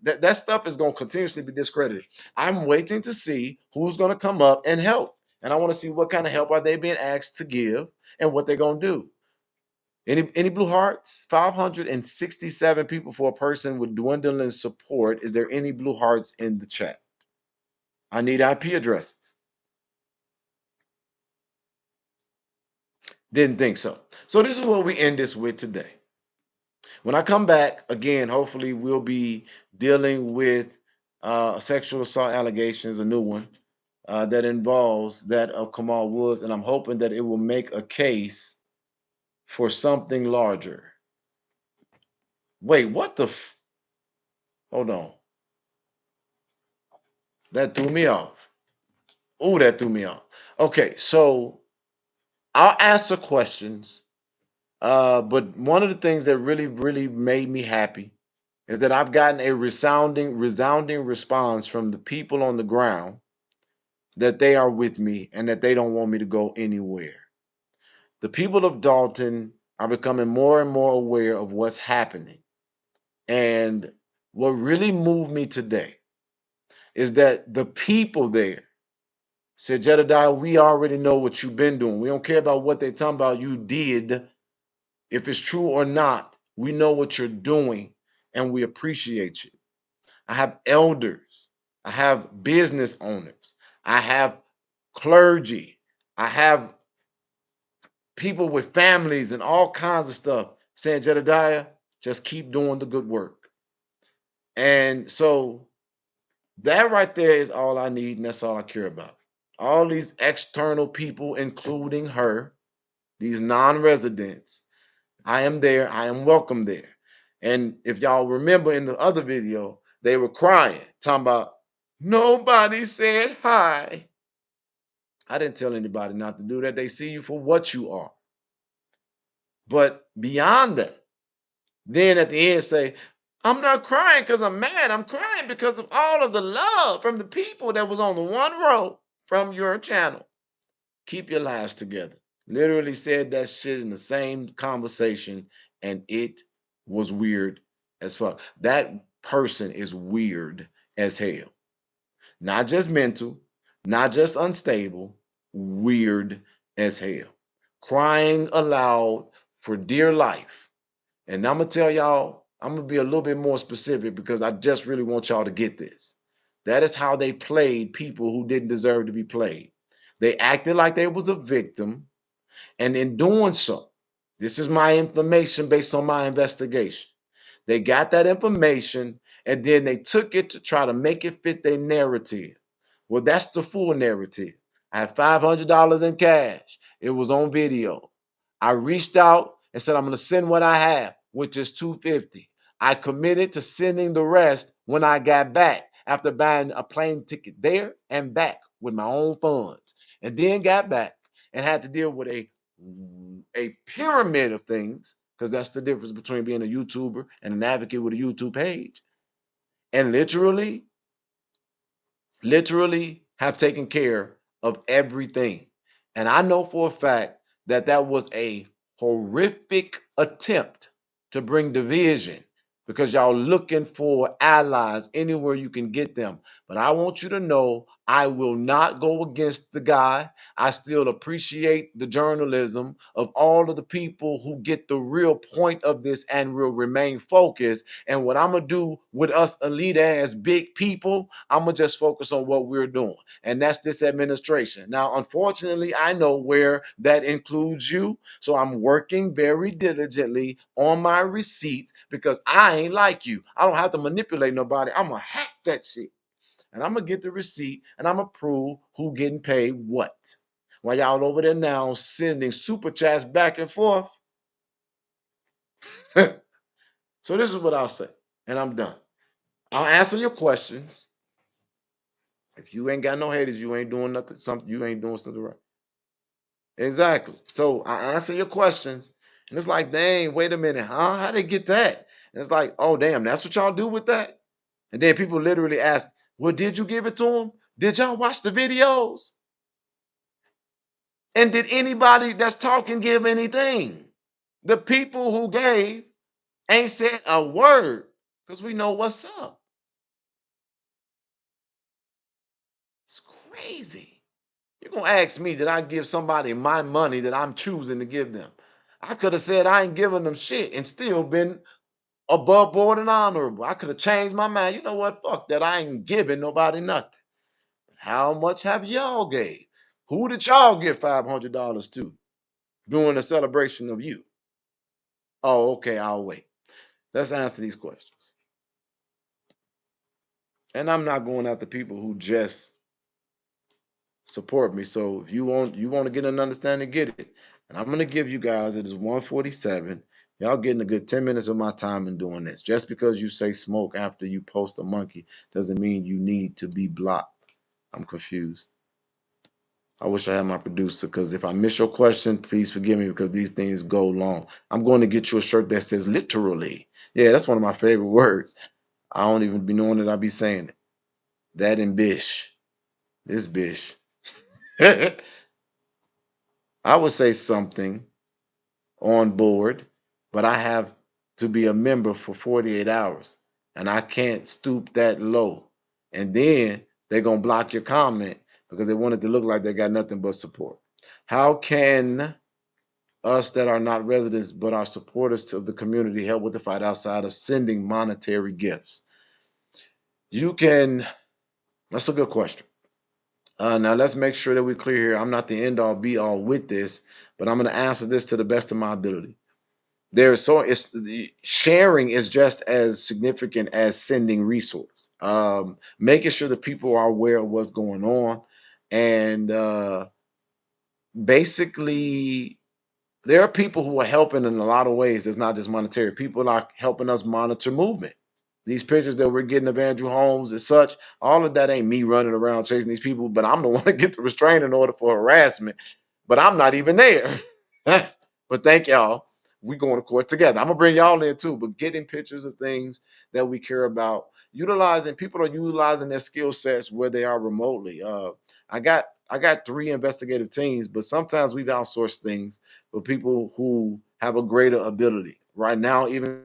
that stuff is going to continuously be discredited. I'm waiting to see who's going to come up and help, and I want to see what kind of help are they being asked to give and what they're going to do. Any blue hearts? 567 people for a person with dwindling support. Is there any blue hearts in the chat? I need IP addresses. Didn't think so. So this is what we end this with today. When I come back again, hopefully we'll be dealing with sexual assault allegations, a new one that involves that of Kamal Woods, and I'm hoping that it will make a case for something larger. Wait, what the? Hold on. That threw me off. Oh, that threw me off. Okay, so I'll answer questions. But one of the things that really made me happy is that I've gotten a resounding response from the people on the ground that they are with me and that they don't want me to go anywhere. The people of Dalton are becoming more and more aware of what's happening. And what really moved me today is that the people there said, Jedediah, we already know what you've been doing. We don't care about what they're talking about you did. If it's true or not, we know what you're doing and we appreciate you. I have elders. I have business owners. I have clergy. I have people with families and all kinds of stuff saying, Jedediah, just keep doing the good work. And so that right there is all I need, and that's all I care about. All these external people, including her, these non-residents, I am there. I am welcome there. And if y'all remember in the other video, they were crying, talking about, nobody said hi. I didn't tell anybody not to do that. They see you for what you are. But beyond that, then at the end say, I'm not crying because I'm mad. I'm crying because of all of the love from the people that was on the one row from your channel. Keep your lives together. Literally said that shit in the same conversation, and it was weird as fuck. That person is weird as hell. Not just mental, not just unstable, weird as hell. Crying aloud for dear life. And I'm going to tell y'all, I'm going to be a little bit more specific because I just really want y'all to get this. That is how they played people who didn't deserve to be played. They acted like they was a victim. And in doing so, this is my information based on my investigation. They got that information and then they took it to try to make it fit their narrative. Well, that's the full narrative. I had $500 in cash. It was on video. I reached out and said, I'm going to send what I have, which is $250. I committed to sending the rest when I got back after buying a plane ticket there and back with my own funds, and then got back and had to deal with a pyramid of things, because that's the difference between being a YouTuber and an advocate with a YouTube page, and literally have taken care of everything. And I know for a fact that that was a horrific attempt to bring division because y'all looking for allies anywhere you can get them. But I want you to know I will not go against the guy. I still appreciate the journalism of all of the people who get the real point of this and will remain focused. And what I'm going to do with us elite ass big people, I'm going to just focus on what we're doing. And that's this administration. Now, unfortunately, I know where that includes you. So I'm working very diligently on my receipts because I ain't like you. I don't have to manipulate nobody. I'm going to hack that shit. And I'm going to get the receipt and I'm going to prove who getting paid what. While y'all over there now sending super chats back and forth. So this is what I'll say. And I'm done. I'll answer your questions. If you ain't got no haters, you ain't doing nothing. You ain't doing something right. Exactly. So I answer your questions. And it's like, dang, wait a minute, huh? How they get that? And it's like, oh, damn, that's what y'all do with that? And then people literally ask, well, did you give it to them? Did y'all watch the videos? And did anybody that's talking give anything? The people who gave ain't said a word because we know what's up. It's crazy. You're going to ask me, did I give somebody my money that I'm choosing to give them? I could have said I ain't giving them shit and still been above board and honorable. I could have changed my mind. You know what? Fuck that. I ain't giving nobody nothing. How much have y'all gave? Who did y'all give $500 to during the celebration of you? Oh, okay, I'll wait. Let's answer these questions. And I'm not going after people who just support me. So if you want to get an understanding, get it. And I'm gonna give you guys, it is 147. Y'all getting a good 10 minutes of my time in doing this. Just because you say smoke after you post a monkey doesn't mean you need to be blocked. I'm confused. I wish I had my producer, because if I miss your question, please forgive me, because these things go long. I'm going to get you a shirt that says literally. Yeah, that's one of my favorite words. I don't even be knowing that I be saying it. That and bish. This bish. I would say something on board, but I have to be a member for 48 hours. And I can't stoop that low. And then they're going to block your comment because they want it to look like they got nothing but support. How can us that are not residents but are supporters of the community help with the fight outside of sending monetary gifts? You can, that's a good question. Now let's make sure that we're clear here. I'm not the end all be all with this, but I'm going to answer this to the best of my ability. Sharing is just as significant as sending resource. Making sure that people are aware of what's going on, and basically there are people who are helping in a lot of ways. It's not just monetary. People are helping us monitor movement. These pictures that we're getting of Andrew Holmes and such, all of that ain't me running around chasing these people, but I'm the one that get the restraining order for harassment. But I'm not even there. But thank y'all. We going to court together. I'm gonna bring y'all in too, but getting pictures of things that we care about, utilizing people are utilizing their skill sets where they are remotely. I got 3 investigative teams, but sometimes we've outsourced things for people who have a greater ability. Right now, even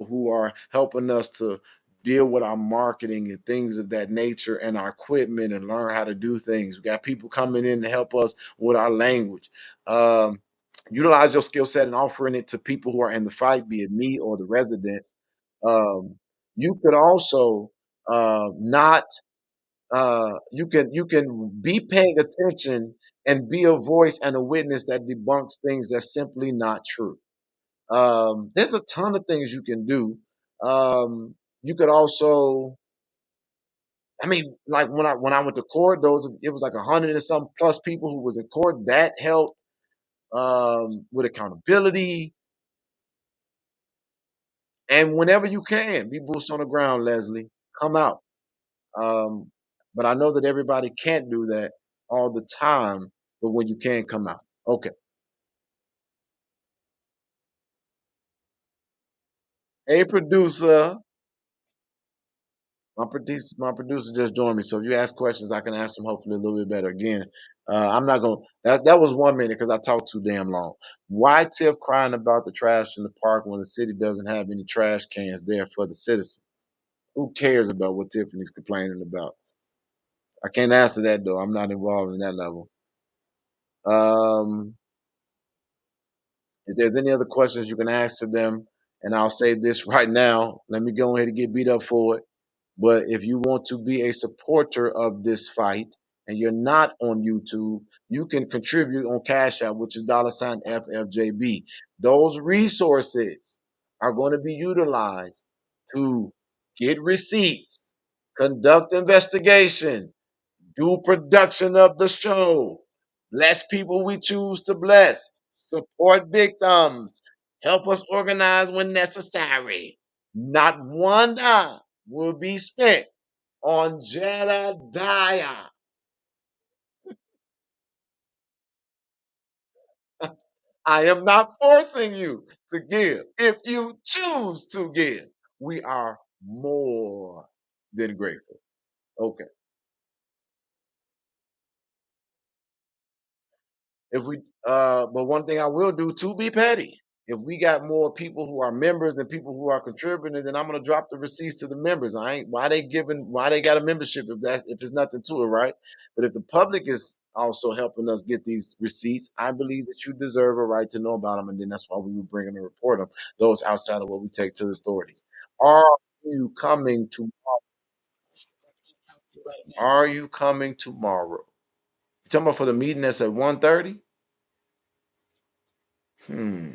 who are helping us to deal with our marketing and things of that nature and our equipment and learn how to do things. We got people coming in to help us with our language. Utilize your skill set and offering it to people who are in the fight, be it me or the residents. Um, you could also not you can be paying attention and be a voice and a witness that debunks things that's simply not true. There's a ton of things you can do. You could also, I mean, like when I went to court, it was like 100 and some plus people who was in court. That helped with accountability. And whenever you can, be boots on the ground, Leslie. Come out. Um, but I know that everybody can't do that all the time. But when you can, come out. Okay. Hey, producer. My producer just joined me. So if you ask questions, I can answer them hopefully a little bit better. Again, I'm not gonna. That was 1 minute because I talked too damn long. Why Tiff crying about the trash in the park when the city doesn't have any trash cans there for the citizens? Who cares about what Tiffany's complaining about? I can't answer that though. I'm not involved in that level. Um, if there's any other questions, you can ask them. And I'll say this right now. Let me go ahead and get beat up for it. But if you want to be a supporter of this fight and you're not on YouTube, you can contribute on Cash App, which is $ FFJB. Those resources are going to be utilized to get receipts, conduct investigation, do production of the show, bless people we choose to bless, support victims, help us organize when necessary. Not one dime will be spent on Jedediah. I am not forcing you to give. If you choose to give, we are more than grateful. Okay. If we but one thing I will do, to be petty, if we got more people who are members than people who are contributing, then I'm gonna drop the receipts to the members. I ain't why they got a membership if there's nothing to it, right? But if the public is also helping us get these receipts. I believe that you deserve a right to know about them, and then that's why we will bring them and report them. Those outside of what we take to the authorities. Are you coming to? Are you coming tomorrow? You talking about for the meeting that's at 1:30? Hmm.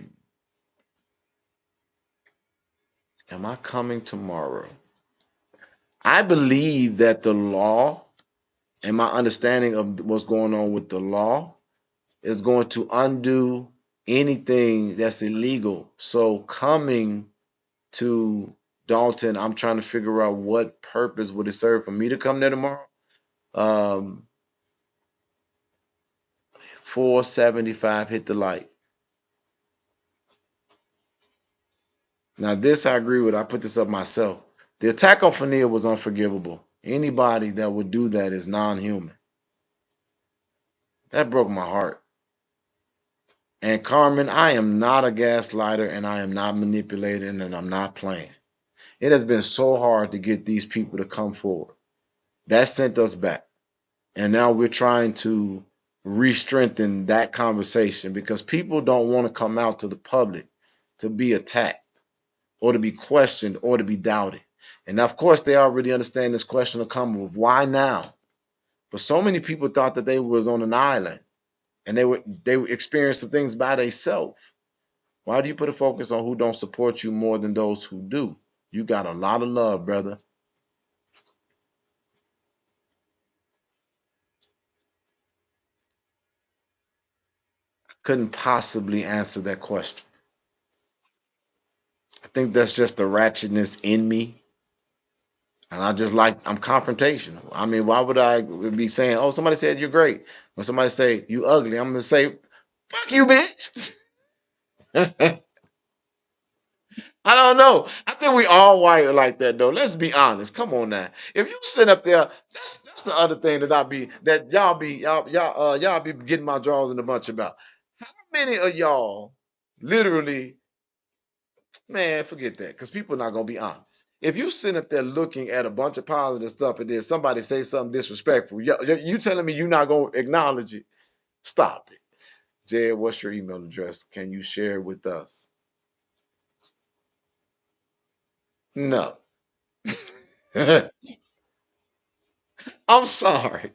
Am I coming tomorrow? I believe that the law and my understanding of what's going on with the law is going to undo anything that's illegal. So coming to Dalton, I'm trying to figure out what purpose would it serve for me to come there tomorrow. 475 hit the light. Now this I agree with. I put this up myself. The attack on Fannia was unforgivable. Anybody that would do that is non-human. That broke my heart. And Carmen, I am not a gaslighter and I am not manipulating and I'm not playing. It has been so hard to get these people to come forward. That sent us back. And now we're trying to re-strengthen that conversation because people don't want to come out to the public to be attacked or to be questioned or to be doubted. And of course, they already understand this question will come of why now? But so many people thought that they was on an island and they were experiencing things by themselves. Why do you put a focus on who don't support you more than those who do? You got a lot of love, brother. Couldn't possibly answer that question. I think that's just the ratchetness in me. And I'm confrontational. I mean, why would I be saying, oh, somebody said you're great? When somebody say you ugly, I'm going to say, fuck you, bitch. I don't know. I think we all wired like that though. Let's be honest. Come on now. If you sit up there, that's the other thing that y'all be getting my draws in a bunch about. How many of y'all literally, man, forget that, because people are not gonna be honest. If you sit up there looking at a bunch of positive stuff and then somebody say something disrespectful, you telling me you're not gonna acknowledge it? Stop it. Jed, what's your email address? Can you share with us? No. I'm sorry.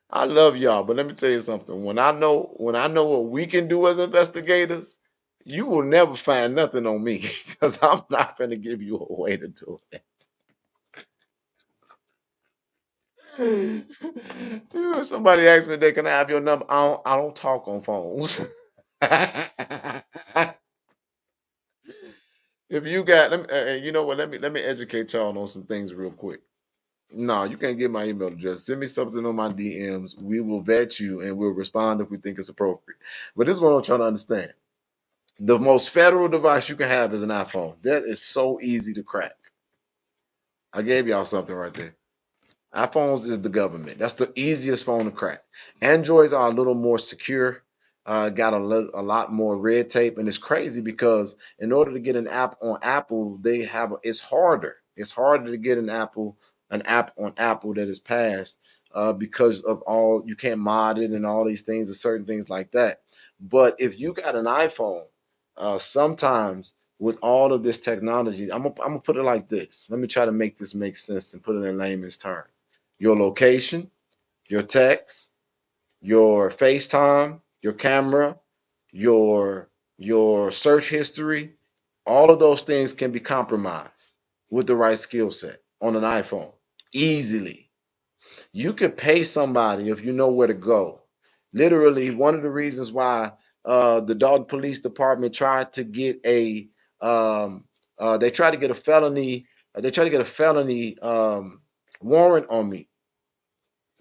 I love y'all, but let me tell you something. When I know what we can do as investigators, you will never find nothing on me because I'm not going to give you a way to do it. Somebody asked me, they can I have your number. I don't talk on phones. If you got, you know what? Let me educate y'all on some things real quick. No, you can't get my email address. Send me something on my DMs. We will vet you and we'll respond if we think it's appropriate. But this is what I'm trying to understand. The most federal device you can have is an iPhone. That is so easy to crack. I gave y'all something right there. iPhones is the government. That's the easiest phone to crack. Androids are a little more secure. Got a lot more red tape, and it's crazy because in order to get an app on Apple, it's harder. It's harder to get an app on Apple that is passed because of all you can't mod it and all these things and certain things like that. But if you got an iPhone, sometimes with all of this technology, I'm gonna put it like this. Let me try to make this make sense and put it in layman's terms. Your location, your text, your FaceTime, your camera, your search history, all of those things can be compromised with the right skill set on an iPhone easily. You could pay somebody if you know where to go. Literally, one of the reasons why the Dalton Police Department tried to get they tried to get a felony, warrant on me.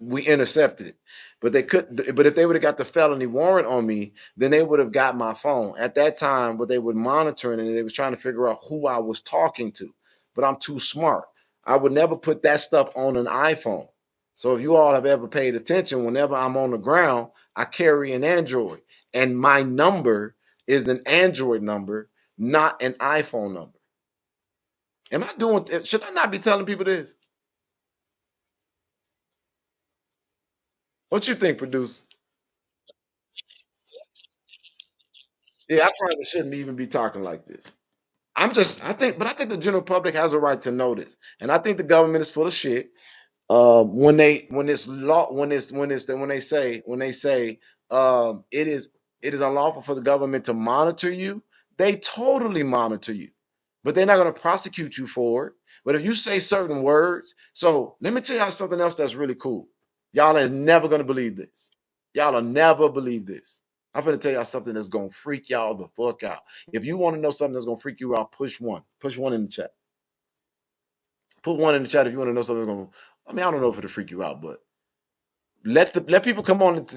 We intercepted it, but they could. But if they would have got the felony warrant on me, then they would have got my phone. At that time, what they were monitoring and they was trying to figure out who I was talking to. But I'm too smart. I would never put that stuff on an iPhone. So if you all have ever paid attention, whenever I'm on the ground, I carry an Android, and my number is an Android number, not an iPhone number. Am I doing? Should I not be telling people this? What you think, producer? Yeah, I probably shouldn't even be talking like this. I think the general public has a right to know this, and I think the government is full of shit. When it's law when they say it is unlawful for the government to monitor you, they totally monitor you, but they're not going to prosecute you for it. But if you say certain words, so let me tell y'all something else that's really cool. Y'all are never going to believe this. Y'all will never believe this. I'm going to tell y'all something that's going to freak y'all the fuck out. If you want to know something that's going to freak you out, push one in the chat. Put one in the chat if you want to know something that's going to, I mean, I don't know if it'll freak you out, but let people come on.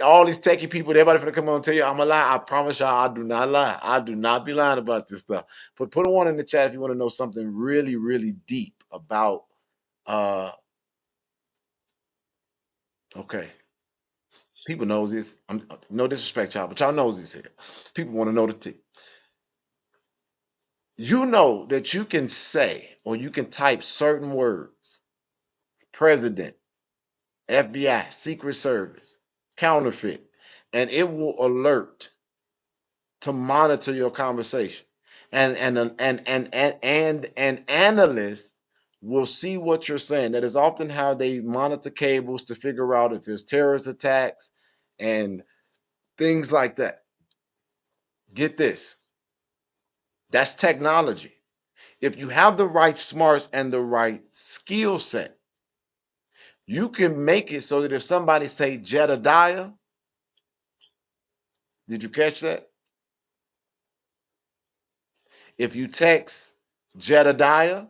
All these techie people, everybody gonna come on and tell you I'm a lie. I promise y'all, I do not lie. I do not be lying about this stuff. But put a one in the chat if you want to know something really, really deep about. Okay, people knows this. I'm no disrespect, y'all, but y'all knows this here. People want to know the tip. You know that you can say or you can type certain words: president, FBI, Secret Service, counterfeit, and it will alert to monitor your conversation. And an analyst will see what you're saying. That is often how they monitor cables to figure out if there's terrorist attacks and things like that. Get this. That's technology. If you have the right smarts and the right skill set, you can make it so that if somebody say Jedediah, did you catch that? If you text Jedediah,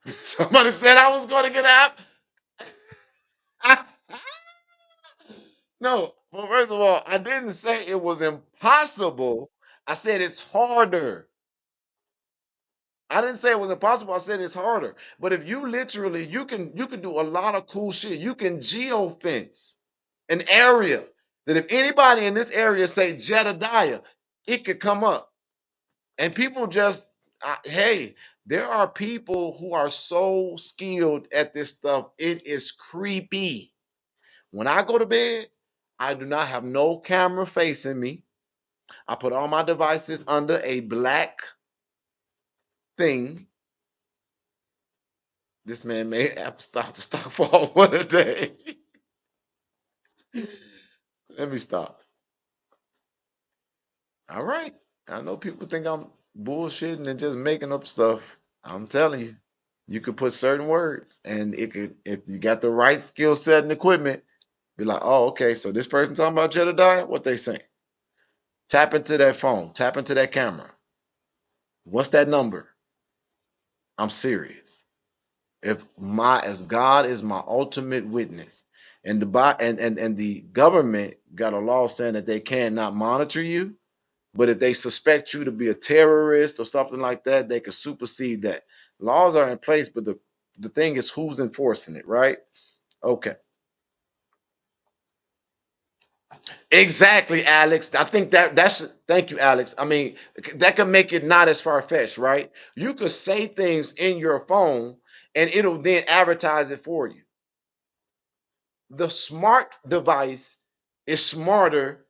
somebody said I was going to get out. No, well, first of all, I didn't say it was impossible. I said it's harder. I didn't say it was impossible. I said it's harder. But if you literally, you can do a lot of cool shit. You can geofence an area that if anybody in this area say Jedediah, it could come up. And people just, hey, there are people who are so skilled at this stuff. It is creepy. When I go to bed, I do not have no camera facing me. I put all my devices under a black thing. This man may have stop for one a day. Let me stop. All right. I know people think I'm bullshitting and just making up stuff. I'm telling you, you could put certain words and it could, if you got the right skill set and equipment, be like, oh, okay, so this person talking about Jedediah, what they saying? Tap into that phone, tap into that camera. What's that number? I'm serious. If my as God is my ultimate witness, and and the government got a law saying that they cannot monitor you, but if they suspect you to be a terrorist or something like that, they could supersede that. Laws are in place, but the thing is who's enforcing it, right? Okay. Exactly, Alex. I think that's thank you, Alex. I mean, that can make it not as far-fetched, right? You could say things in your phone and it'll then advertise it for you. The smart device is smarter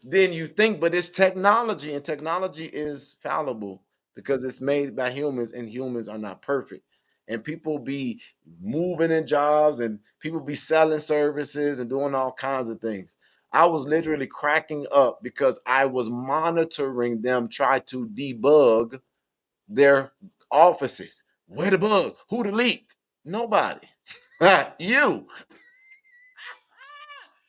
than you think, but it's technology, and technology is fallible because it's made by humans, and humans are not perfect. And people be moving in jobs, and people be selling services and doing all kinds of things. I was literally cracking up because I was monitoring them try to debug their offices. Where the bug? Who the leak? Nobody. You.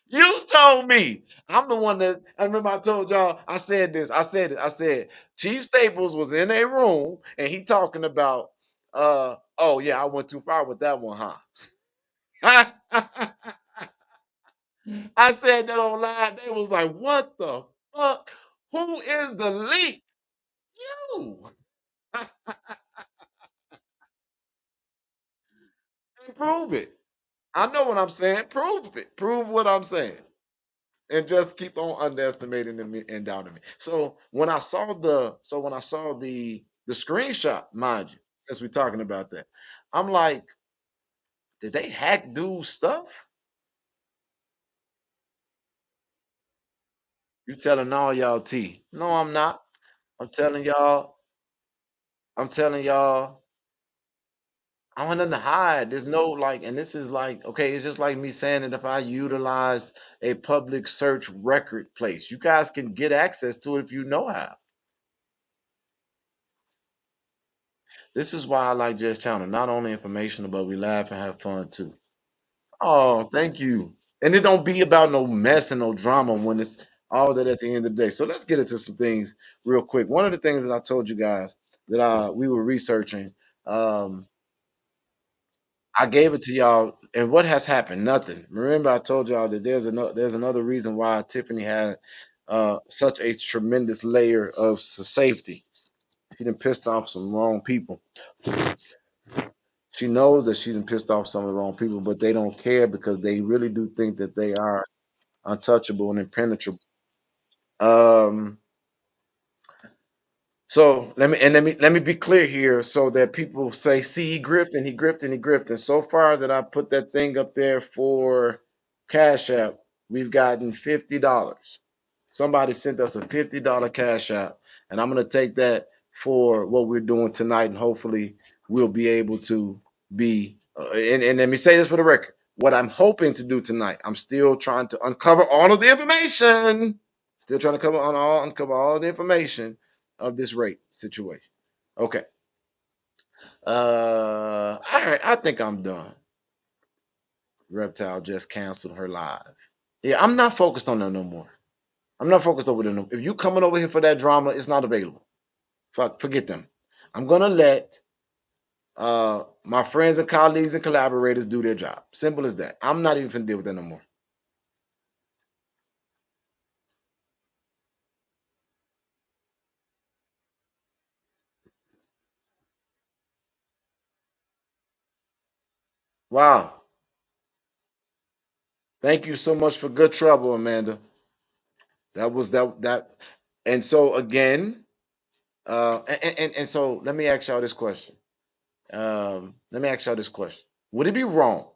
You told me. I'm the one that I remember I told y'all, I said this. I said Chief Staples was in a room and he talking about oh yeah, I went too far with that one, huh? I said that online. They was like, what the fuck? Who is the leak? You. Prove it. I know what I'm saying. Prove it. Prove what I'm saying. And just keep on underestimating me and doubting me. So when I saw the screenshot, mind you, since we're talking about that, I'm like, Did they hack dude's stuff? You telling all y'all T. No, I'm not. I'm telling y'all, I'm telling y'all, I want nothing to hide. There's no like, and this is like, okay, it's just like me saying that if I utilize a public search record place, you guys can get access to it if you know how. This is why I like Just Channel. Not only informational, but we laugh and have fun too. Oh, thank you. And it don't be about no mess and no drama when it's all that at the end of the day. So let's get into some things real quick. One of the things that I told you guys that we were researching, um, I gave it to y'all, and what has happened? Nothing. Remember, I told y'all that there's another reason why Tiffany had such a tremendous layer of safety. She done pissed off some wrong people. She knows that she done pissed off some of the wrong people, but they don't care because they really do think that they are untouchable and impenetrable. Um, so let me be clear here so that people say, see, he gripped and he gripped and he gripped. And so far that I put that thing up there for Cash App, we've gotten $50. Somebody sent us a $50 Cash App, and I'm gonna take that for what we're doing tonight, and hopefully we'll be able to be. And let me say this for the record: what I'm hoping to do tonight, I'm still trying to uncover all of the information. Still trying to uncover all of the information of this rape situation. Okay. All right. I think I'm done. Reptile just canceled her live. Yeah, I'm not focused on that no more. I'm not focused over there. No. If you coming over here for that drama, it's not available. Fuck, forget them. I'm gonna let my friends and colleagues and collaborators do their job. Simple as that. I'm not even gonna deal with that no more. Wow. Thank you so much for good trouble, Amanda. That was that. And so again, and so let me ask y'all this question. Let me ask y'all this question. Would it be wrong,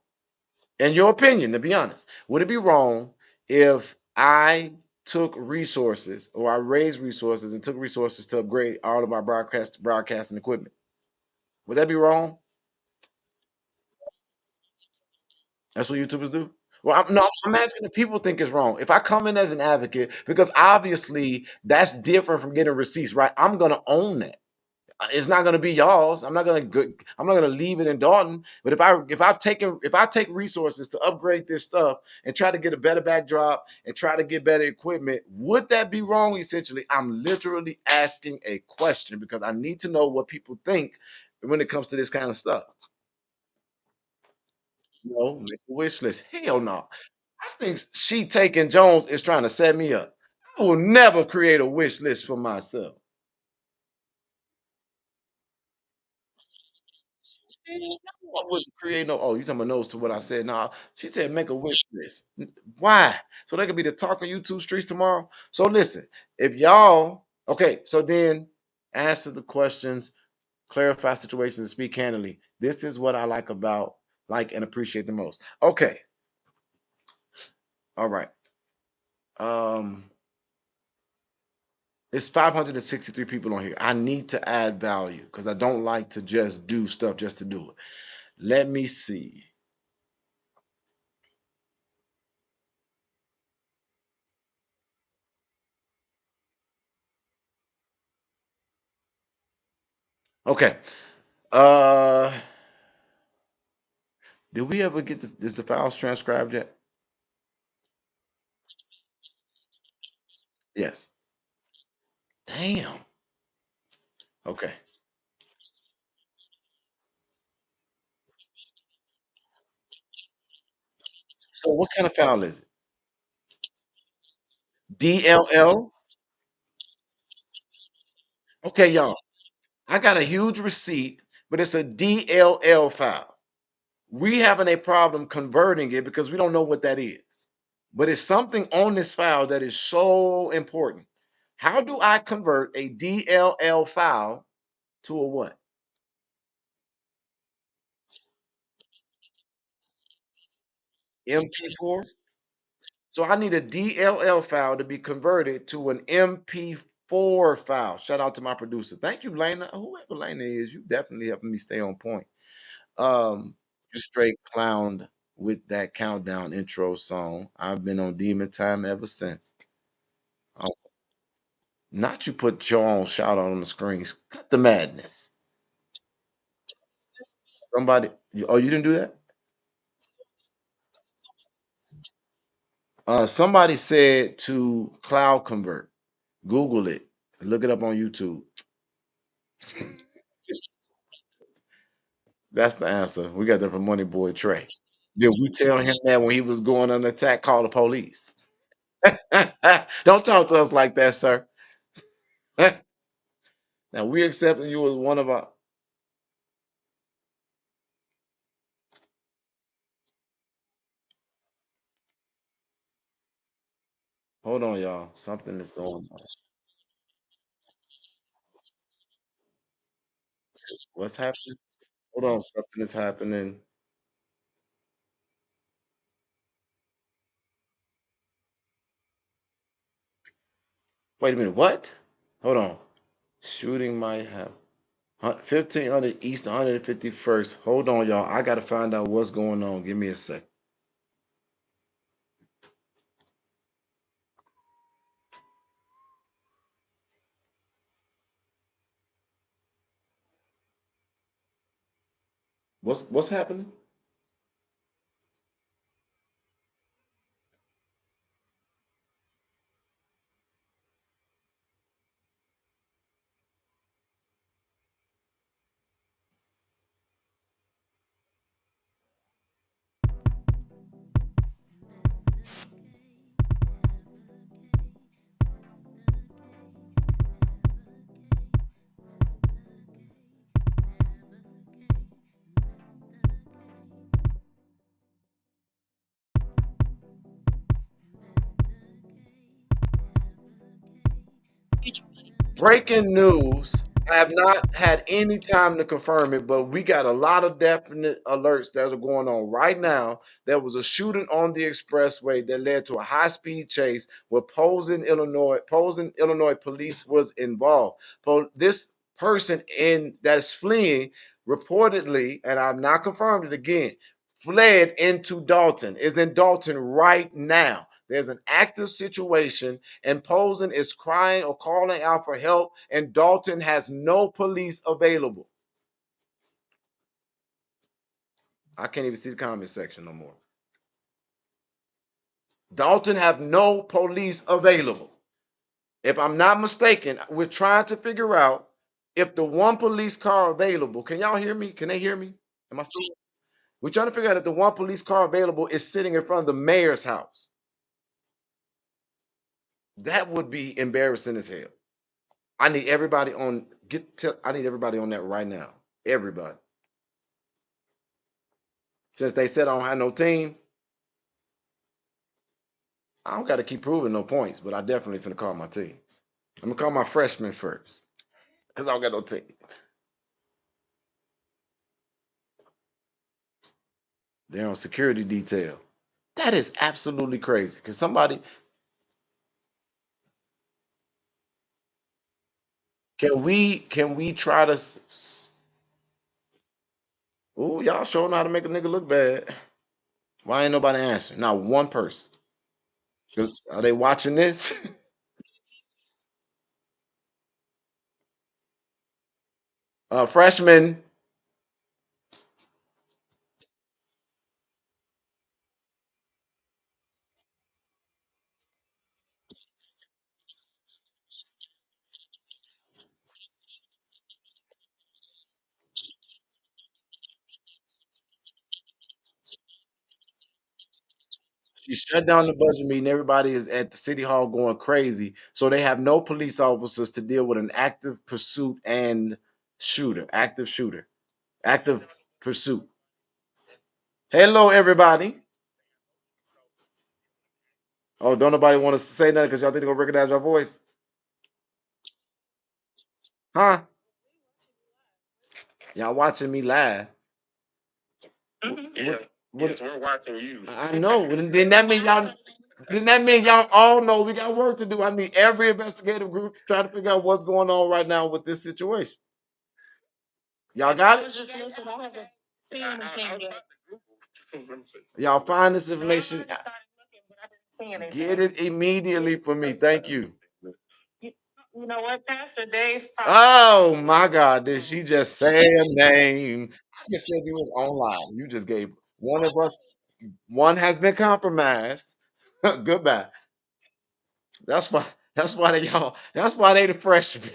in your opinion, to be honest, would it be wrong if I took resources or I raised resources and took resources to upgrade all of our broadcasting equipment? Would that be wrong? That's what YouTubers do. Well, no, I'm asking if people think it's wrong. If I come in as an advocate, because obviously that's different from getting receipts, right? I'm gonna own that. It's not going to be y'all's. I'm not going to leave it in Dalton. But if I take resources to upgrade this stuff and try to get a better backdrop and try to get better equipment, would that be wrong? Essentially, I'm literally asking a question because I need to know what people think when it comes to this kind of stuff. Make a wish list. Hell no. I think she taking Jones is trying to set me up. I will never create a wish list for myself. I wouldn't create no. Oh, you talking about nose to what I said? Nah, she said make a wish list. Why? So they could be the talk on YouTube streets tomorrow. So listen, if y'all okay, so then answer the questions, clarify situations, and speak candidly. This is what I like and appreciate the most. Okay, all right. Um, it's 563 people on here. I need to add value because I don't like to just do stuff just to do it. Let me see. Okay. Uh Did we ever get is the files transcribed yet? Yes. Damn. Okay. So what kind of file is it? DLL? Okay, y'all. I got a huge receipt, but it's a DLL file. We having a problem converting it because we don't know what that is. But it's something on this file that is so important. How do I convert a DLL file to a what? MP4. So I need a DLL file to be converted to an MP4 file. Shout out to my producer. Thank you, Lena. Whoever Lena is, you definitely helping me stay on point. You straight clowned with that countdown intro song. I've been on demon time ever since. Oh, not you put your own shout out on the screens. Cut the madness. Somebody, oh, you didn't do that? Somebody said to cloud convert. Google it. Look it up on YouTube. That's the answer. We got that from Money Boy Trey. Did we tell him that when he was going on attack? Call the police. Don't talk to us like that, sir. Now we accepting you as one of our. Hold on, y'all. Something is going on. What's happening? Hold on. Something is happening. Wait a minute. What? Hold on. Shooting might have 1500 East 151st. Hold on, y'all. I got to find out what's going on. Give me a sec. What's happening? Breaking news. I have not had any time to confirm it, but we got a lot of definite alerts that are going on right now. There was a shooting on the expressway that led to a high-speed chase where Polson, Illinois police was involved. This person in that is fleeing reportedly, and I've not confirmed it again, fled into Dalton, is in Dalton right now. There's an active situation, and Posen is crying or calling out for help, and Dalton has no police available. I can't even see the comment section no more. Dalton have no police available. If I'm not mistaken, we're trying to figure out if the one police car available. Can y'all hear me? Can they hear me? Am I still? We're trying to figure out if the one police car available is sitting in front of the mayor's house. That would be embarrassing as hell. I need everybody on I need everybody on that right now. Everybody. Since they said I don't have no team, I don't got to keep proving no points, but I definitely finna call my team. I'm gonna call my freshmen first, because I don't got no team. They're on security detail. That is absolutely crazy. Cause somebody can we try to oh, y'all showing how to make a nigga look bad. Why ain't nobody answering? Not one person. Are they watching this? Freshman. She shut down the budget meeting. Everybody is at the city hall going crazy. So they have no police officers to deal with an active pursuit and shooter, active pursuit. Hello, everybody. Oh, don't nobody want to say nothing because y'all think they're gonna recognize your voice? Huh? Y'all watching me live. Yeah. Yes, we're watching you. I know. Then that mean y'all. Then that mean y'all all know we got work to do. I need every investigative group to try to figure out what's going on right now with this situation. Y'all got it? Just looking, I haven't seen anything yet. Let me see. Y'all find this information. Get it immediately for me. Thank you. You know what, Pastor Dave's Oh my God, did she just say a name? I just said you was online. You just gave one of us, one has been compromised. Goodbye. That's why that's why they the freshmen.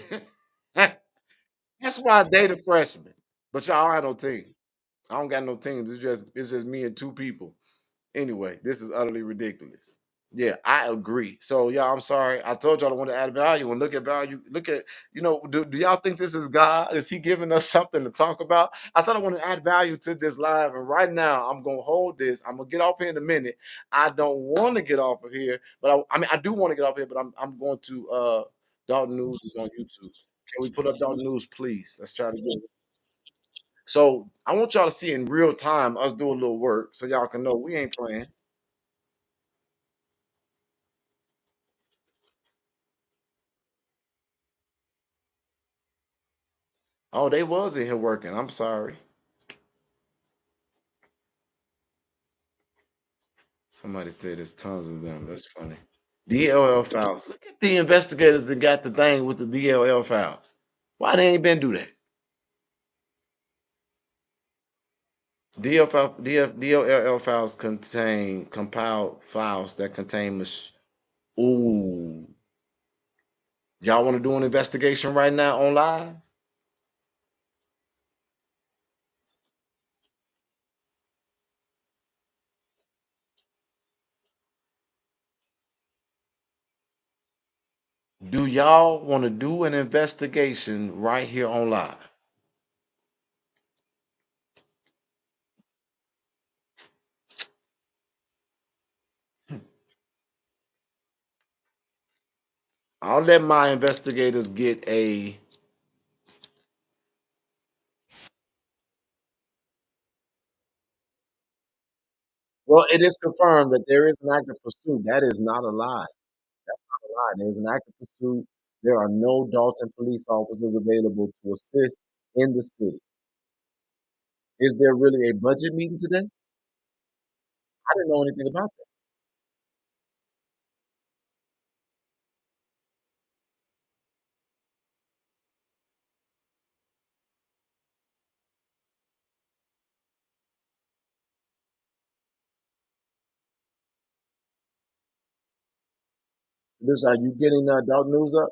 That's why they the freshmen. But y'all ain't no team. I don't got no teams. It's just me and two people. Anyway, this is utterly ridiculous. Yeah, I agree. So, yeah, I'm sorry. I told y'all I want to add value and look at value. Look at, do y'all think this is God? Is He giving us something to talk about? I said I want to add value to this live. And right now, I'm going to hold this. I'm going to get off here in a minute. I don't want to get off of here, but I mean, I do want to get off here, but I'm going to, Dalton News is on YouTube. Can we put up Dalton News, please? Let's try to get it. So, I want y'all to see in real time us do a little work so y'all can know we ain't playing. Oh, they was in here working. I'm sorry. Somebody said there's tons of them. That's funny. DLL files. Look at the investigators that got the thing with the DLL files. Why they ain't been do that? DLL files contain compiled files that contain ooh. Y'all want to do an investigation right now on live? Do y'all want to do an investigation right here on live? I'll let my investigators get a. Well, it is confirmed that there is an active pursuit. That is not a lie. That's not a lie. There's an active pursuit. There are no Dalton police officers available to assist in the city. Is there really a budget meeting today? I didn't know anything about that. This, are you getting Dalton News up?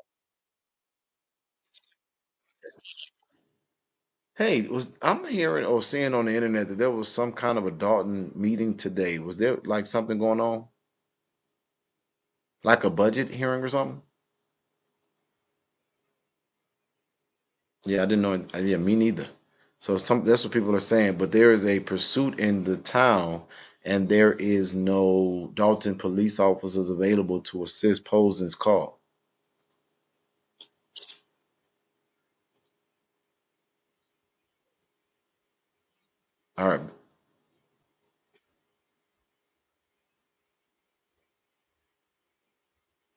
Hey, I'm hearing or seeing on the internet that there was some kind of a Dalton meeting today. Was there like something going on, like a budget hearing or something? Yeah, I didn't know. Yeah, me neither. So that's what people are saying. But there is a pursuit in the town, and there is no Dalton police officers available to assist Posen's call. All right,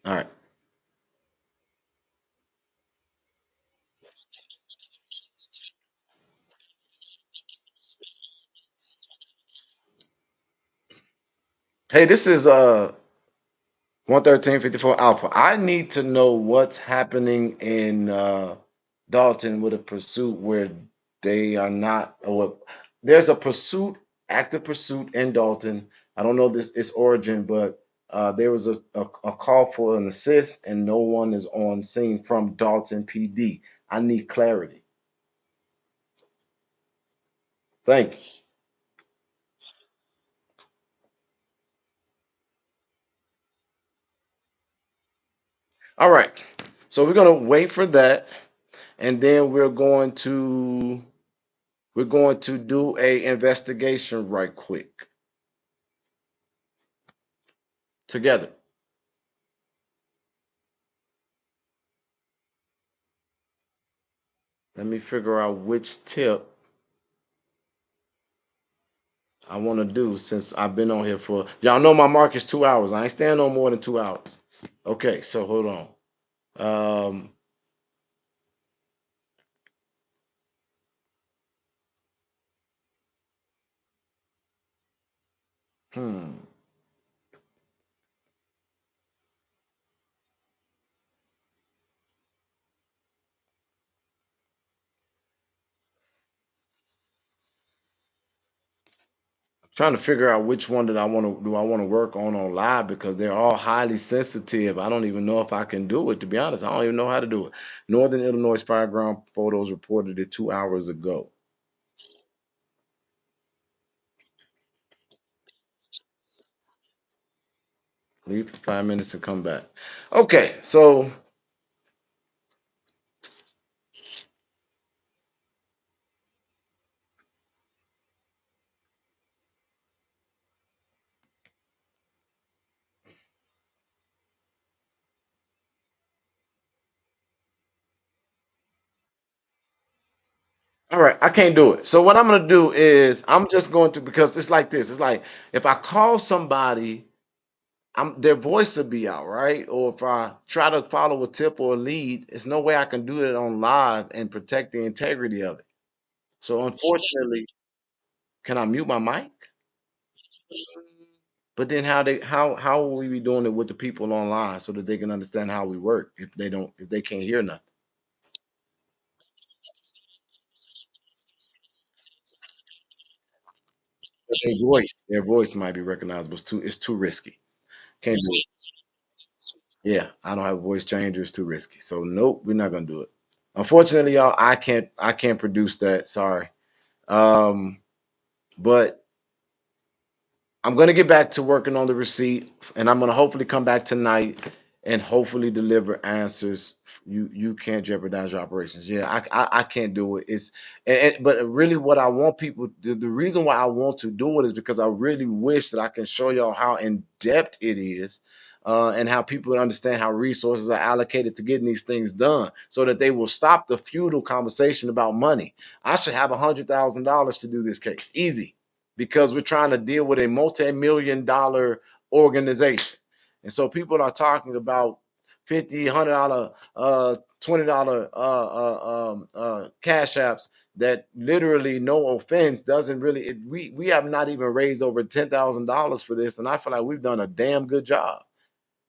all right. Hey, this is 11354 Alpha. I need to know what's happening in Dalton with a pursuit where they are not, or there's a pursuit, active pursuit in Dalton. I don't know its origin, but there was a call for an assist and no one is on scene from Dalton PD. I need clarity. Thank you. All right. So we're gonna wait for that, and then we're going to do a investigation right quick together. Let me figure out which tip. I want to do since I've been on here for y'all know my mark is 2 hours. I ain't staying on more than 2 hours. Okay, so hold on. Um, hmm. Trying to figure out which one that I want to work on live because they're all highly sensitive. I don't even know if I can do it, to be honest. I don't even know how to do it. Northern Illinois fire ground photos reported it 2 hours ago. Leave for 5 minutes and come back. Okay, so all right, I can't do it. So what I'm gonna do is I'm just going to because it's like this. It's like if I call somebody, their voice will be out, right? Or if I try to follow a tip or a lead, there's no way I can do it on live and protect the integrity of it. So unfortunately, can I mute my mic? But then how will we be doing it with the people online so that they can understand how we work if they can't hear nothing? But their voice might be recognizable. It's too risky. Can't do it. Yeah, I don't have a voice changer. It's too risky. So nope, we're not gonna do it. Unfortunately, y'all, I can't produce that. Sorry. Um, but I'm gonna get back to working on the receipt, and I'm gonna hopefully come back tonight and hopefully deliver answers. You can't jeopardize your operations. Yeah, I can't do it. But really, what I want people the reason why I want to do it is because I really wish that I can show y'all how in depth it is. And how people would understand how resources are allocated to getting these things done so that they will stop the futile conversation about money. I should have $100,000 to do this case. Easy because we're trying to deal with a multi-million-dollar organization. And so people are talking about $50, $100, $20 cash apps that literally, no offense, doesn't really. We have not even raised over $10,000 for this, and I feel like we've done a damn good job.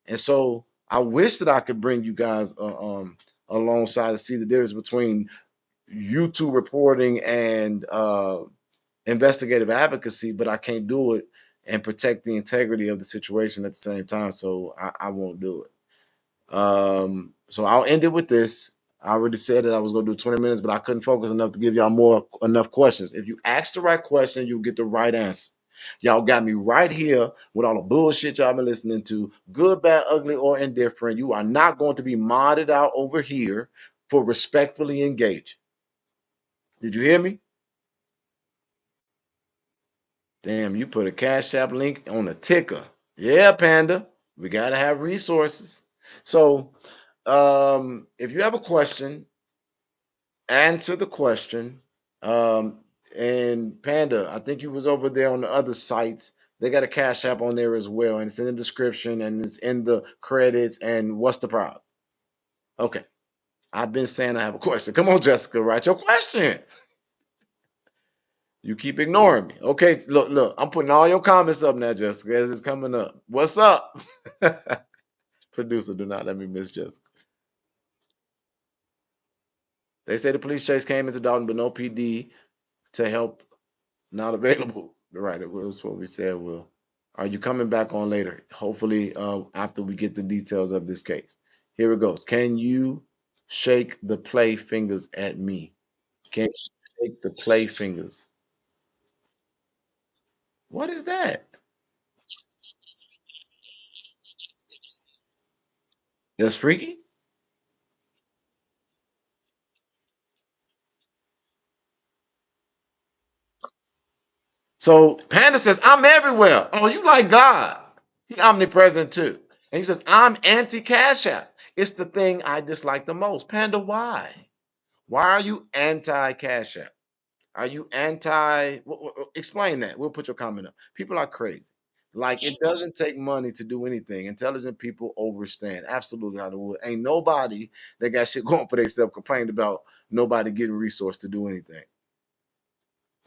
And so I wish that I could bring you guys alongside to see the difference between YouTube reporting and investigative advocacy, but I can't do it and protect the integrity of the situation at the same time. So I won't do it. So I'll end it with this. I already said that I was going to do 20 minutes, but I couldn't focus enough to give y'all enough questions. If you ask the right question, you'll get the right answer. Y'all got me right here with all the bullshit y'all been listening to, good, bad, ugly, or indifferent. You are not going to be modded out over here for respectfully engaging. Did you hear me? Damn, you put a Cash App link on the ticker. Yeah, Panda. We gotta have resources. So, if you have a question, answer the question. Um, and Panda, I think you was over there on the other sites. They got a Cash App on there as well, and it's in the description and it's in the credits. And what's the problem? Okay, I've been saying I have a question. Come on, Jessica, write your question. You keep ignoring me. Okay, look. I'm putting all your comments up now, Jessica, as it's coming up. What's up? Producer, do not let me miss Jessica. They say the police chase came into Dalton, but no PD to help not available. Right, it was what we said. Will, are you coming back on later? Hopefully, after we get the details of this case. Here it goes. Can you shake the play fingers at me? Can you shake the play fingers? What is that? That's freaky. So Panda says, I'm everywhere. Oh, you like God. He omnipresent too. And he says, I'm anti-Cash App. It's the thing I dislike the most. Panda, why? Why are you anti-Cash App? Are you anti? Explain that. We'll put your comment up. People are crazy. Like it doesn't take money to do anything. Intelligent people overstand. Absolutely, Hollywood. Ain't nobody that got shit going for themselves complained about nobody getting resource to do anything.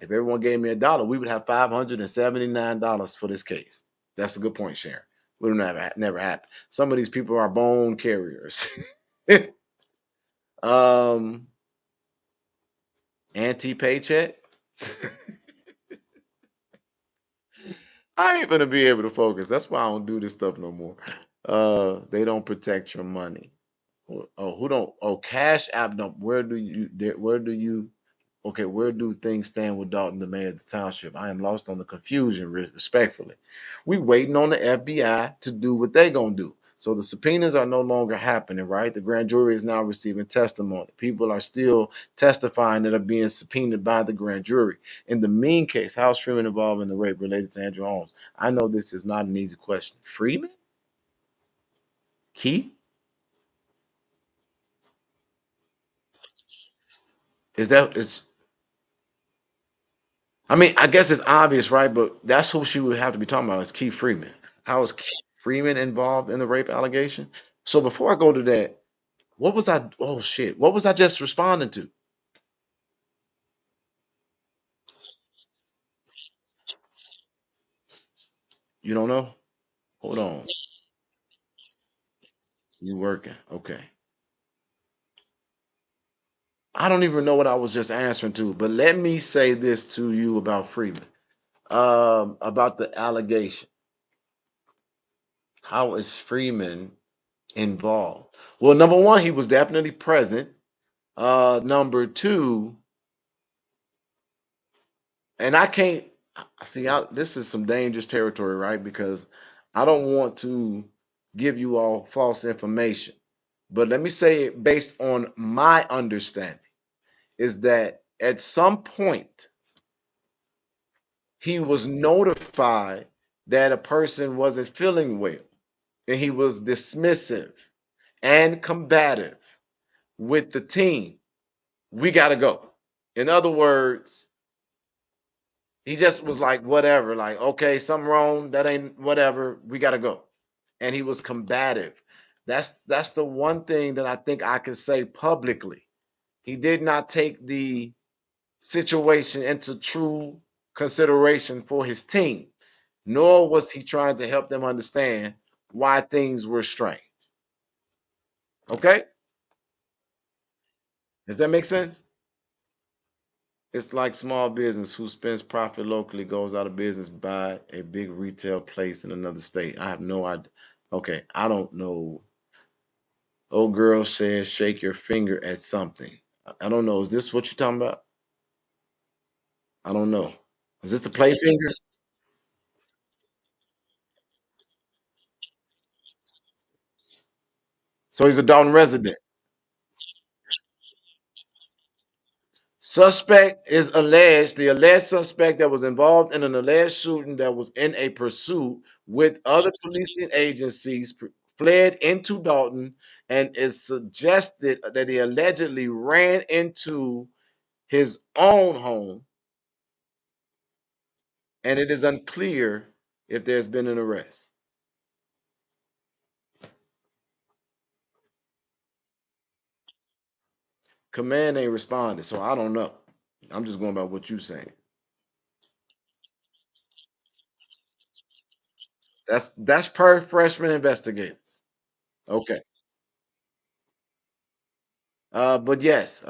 If everyone gave me $1, we would have $579 for this case. That's a good point, Sharon. Would never happen. Some of these people are bone carriers. um, anti-paycheck. I ain't gonna be able to focus. That's why I don't do this stuff no more. They don't protect your money. Oh, who don't? Oh, Cash App don't. Where do you? Okay, where do things stand with Dalton, the mayor of the township? I am lost on the confusion, respectfully. We waiting on the FBI to do what they gonna do. So the subpoenas are no longer happening, right? The grand jury is now receiving testimony. People are still testifying that are being subpoenaed by the grand jury. In the mean case, how's Freeman involved in the rape related to Andrew Holmes? I know this is not an easy question. Freeman? Keith? Is I mean, I guess it's obvious, right? But that's who she would have to be talking about is Keith Freeman. How is Keith Freeman involved in the rape allegation? So before I go to that, what was I? Oh shit! What was I just responding to? You don't know? Hold on. You working? Okay. I don't even know what I was just answering to, but let me say this to you about Freeman. About the allegation. How is Freeman involved? Well, number one, he was definitely present. Number two, and I can't see out this is some dangerous territory, right? Because I don't want to give you all false information. But let me say it based on my understanding is that at some point he was notified that a person wasn't feeling well and he was dismissive and combative with the team. We got to go. In other words, he just was like, whatever, like, okay, something wrong. That ain't whatever. We got to go. And he was combative. That's the one thing that I think I can say publicly. He did not take the situation into true consideration for his team, nor was he trying to help them understand why things were strange. Okay? Does that make sense? It's like small business who spends profit locally goes out of business, buy a big retail place in another state. I have no idea. Okay, I don't know. Old girl says, shake your finger at something. I don't know. Is this what you're talking about? I don't know. Is this the play finger? So he's a Dalton resident. The alleged suspect that was involved in an alleged shooting that was in a pursuit with other policing agencies fled into Dalton and is suggested that he allegedly ran into his own home and it is unclear if there's been an arrest. Command ain't responded, so I don't know. I'm just going by what you're saying. That's per freshman investigators. Okay. But yes,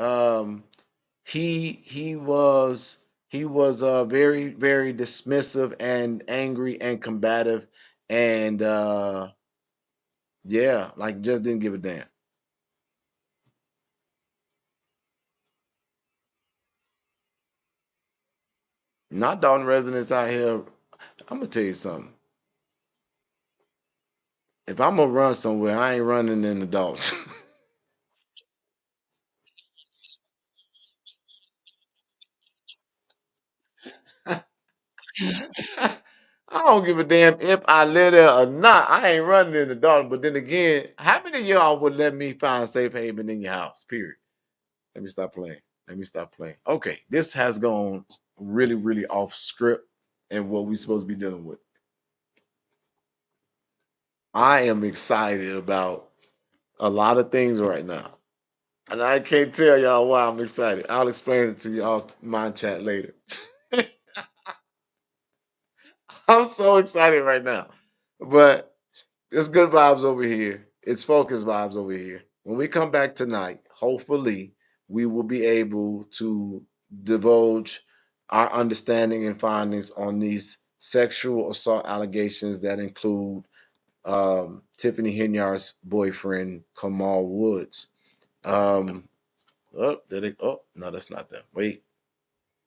he was very dismissive and angry and combative, and yeah, like just didn't give a damn. Not Dalton residents out here. I'm gonna tell you something. If I'm gonna run somewhere, I ain't running in adults. I don't give a damn if I live there or not. I ain't running in the Dalton. But then again, how many of y'all would let me find safe haven in your house? Period. Let me stop playing. Let me stop playing. Okay, this has gone really, really off script and what we're supposed to be dealing with. I am excited about a lot of things right now. And I can't tell y'all why I'm excited. I'll explain it to y'all in my chat later. I'm so excited right now. But it's good vibes over here. It's focus vibes over here. When we come back tonight, hopefully we will be able to divulge our understanding and findings on these sexual assault allegations that include Tiffany Henyard's boyfriend, Kamal Woods. Oh, did it? Oh, no, that's not them. Wait.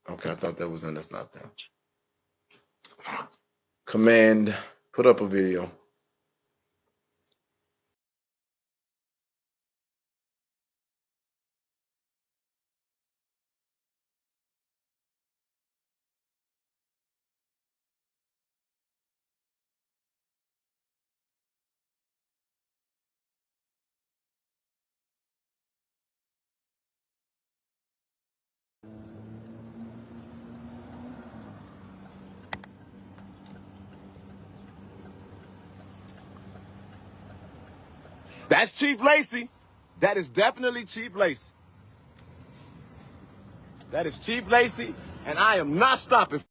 Okay, I thought that was them. That's not them. Command, put up a video. That's Chief Lacey. That is definitely Chief Lacey. That is Chief Lacey, and I am not stopping.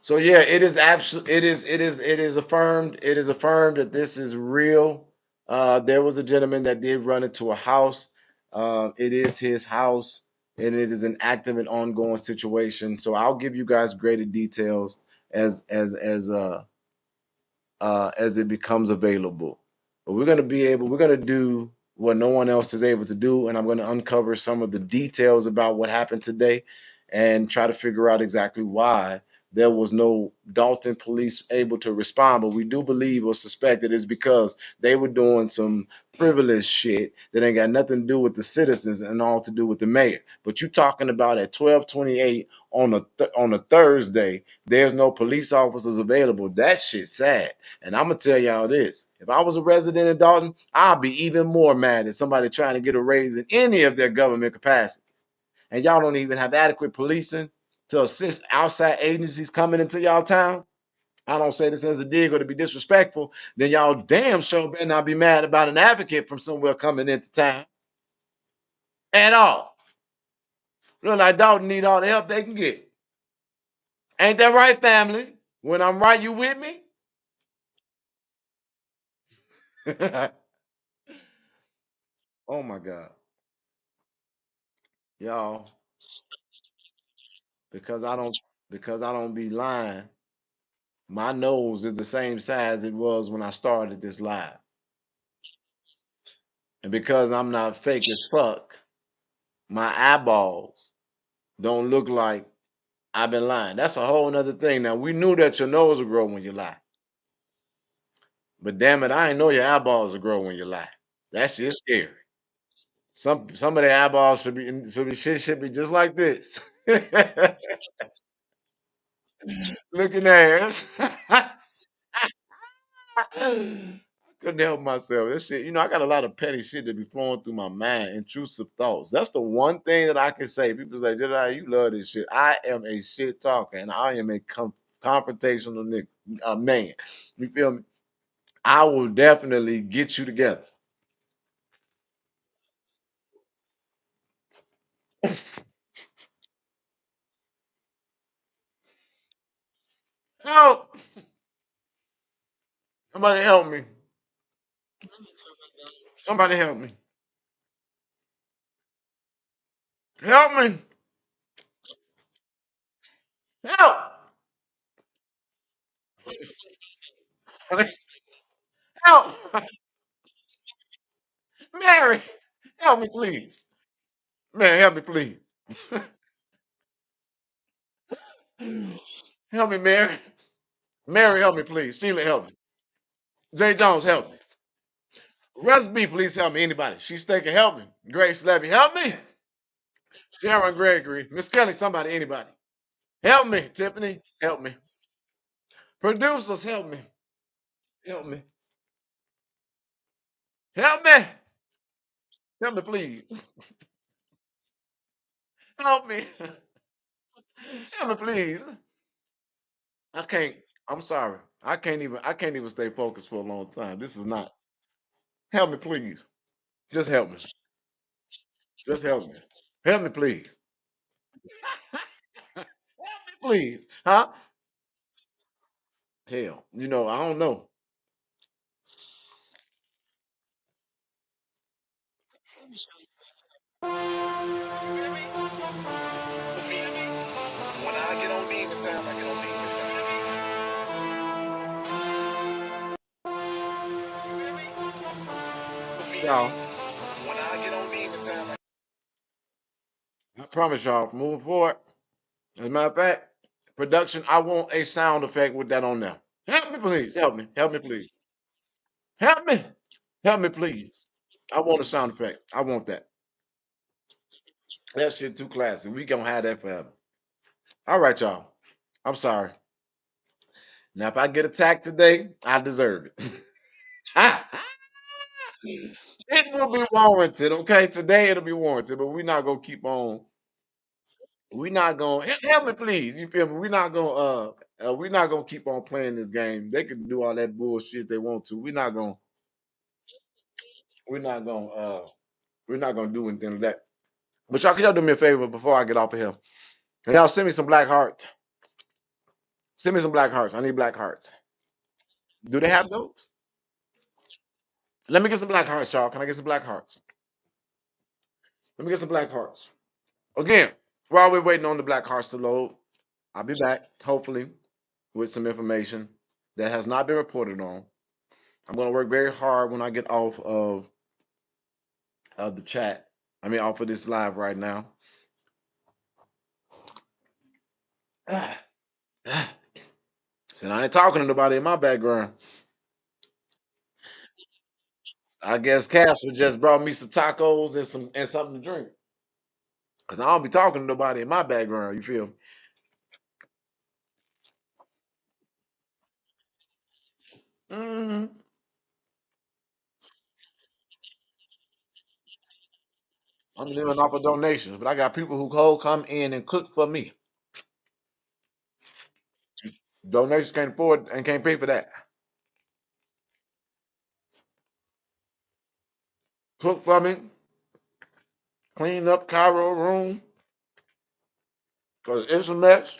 So yeah, it is absolutely it is affirmed. It is affirmed that this is real. There was a gentleman that did run into a house. It is his house, and it is an active and ongoing situation. So I'll give you guys greater details as it becomes available. But we're going to do what no one else is able to do, and I'm going to uncover some of the details about what happened today and try to figure out exactly why there was no Dalton police able to respond. But we do believe or suspect that it's because they were doing some privileged shit that ain't got nothing to do with the citizens and all to do with the mayor. But you talking about at 12:28 on a Thursday, there's no police officers available. That shit sad. And I'm gonna tell y'all this: if I was a resident in Dalton, I'd be even more mad at somebody trying to get a raise in any of their government capacities. And y'all don't even have adequate policing to assist outside agencies coming into y'all town. I don't say this as a dig or to be disrespectful. Then y'all damn sure better not be mad about an advocate from somewhere coming into town at all. Look like Dalton need all the help they can get. Ain't that right, family? When I'm right, you with me? Oh my God. Y'all, because I don't because I don't be lying, my nose is the same size it was when I started this live. And because I'm not fake as fuck, my eyeballs don't look like I've been lying. That's a whole nother thing. Now we knew that your nose will grow when you lie. But damn it, I ain't know your eyeballs will grow when you lie. That shit's scary. Some of the eyeballs should be just like this. Looking ass. I couldn't help myself. That shit, I got a lot of petty shit that be flowing through my mind, intrusive thoughts. That's the one thing that I can say. People say, Jedediah, you love this shit. I am a shit talker and I am a confrontational nigga, man. You feel me? I will definitely get you together. Help! Somebody help me. Somebody help me. Help me. Help! Help! Mary, help me, please. Man, help me, please. Help me, Mary. Mary, help me, please. Sheila, help me. Jay Jones, help me. Russ B, please help me. Anybody. She's thinking, help me. Grace Levy, help me. Sharon Gregory. Miss Kelly, somebody, anybody. Help me. Tiffany, help me. Producers, help me. Help me. Help me. Help me, please. Help me. Help me, please. I can't. I'm sorry. I can't even stay focused for a long time. This is not. Help me, please. Just help me. Just help me. Help me, please. Help me, please. Huh? Hell, I don't know. You hear me? For me, when I get on demon time, I get on demon time. You hear me? For me, Y'all, when I get on demon time, I promise y'all, moving forward. As a matter of fact, production, I want a sound effect with that on there. Help me, please. Help me. Help me, please. Help me. Help me, please. I want a sound effect. I want that. That shit too classic. We gonna have that forever. All right, y'all. I'm sorry. Now, if I get attacked today, I deserve it. It will be warranted, okay? Today it'll be warranted, but we're not gonna keep on. We're not gonna help me, please. You feel me? We're not gonna keep on playing this game. They can do all that bullshit they want to. We're not gonna we're not gonna do anything like that. But y'all, can y'all do me a favor before I get off of here? Can y'all send me some black hearts? Send me some black hearts. I need black hearts. Do they have those? Let me get some black hearts, y'all. Can I get some black hearts? Let me get some black hearts. Again, while we're waiting on the black hearts to load, I'll be back, hopefully, with some information that has not been reported on. I'm going to work very hard when I get off of the chat. I mean, off of this live right now. So I ain't talking to nobody in my background. I guess Casper just brought me some tacos and something to drink. Cause I don't be talking to nobody in my background. You feel? Mm-hmm. I'm living off of donations, but I got people who come in and cook for me. Donations can't afford and can't pay for that. Cook for me, clean up Cairo room, cause it's a mess.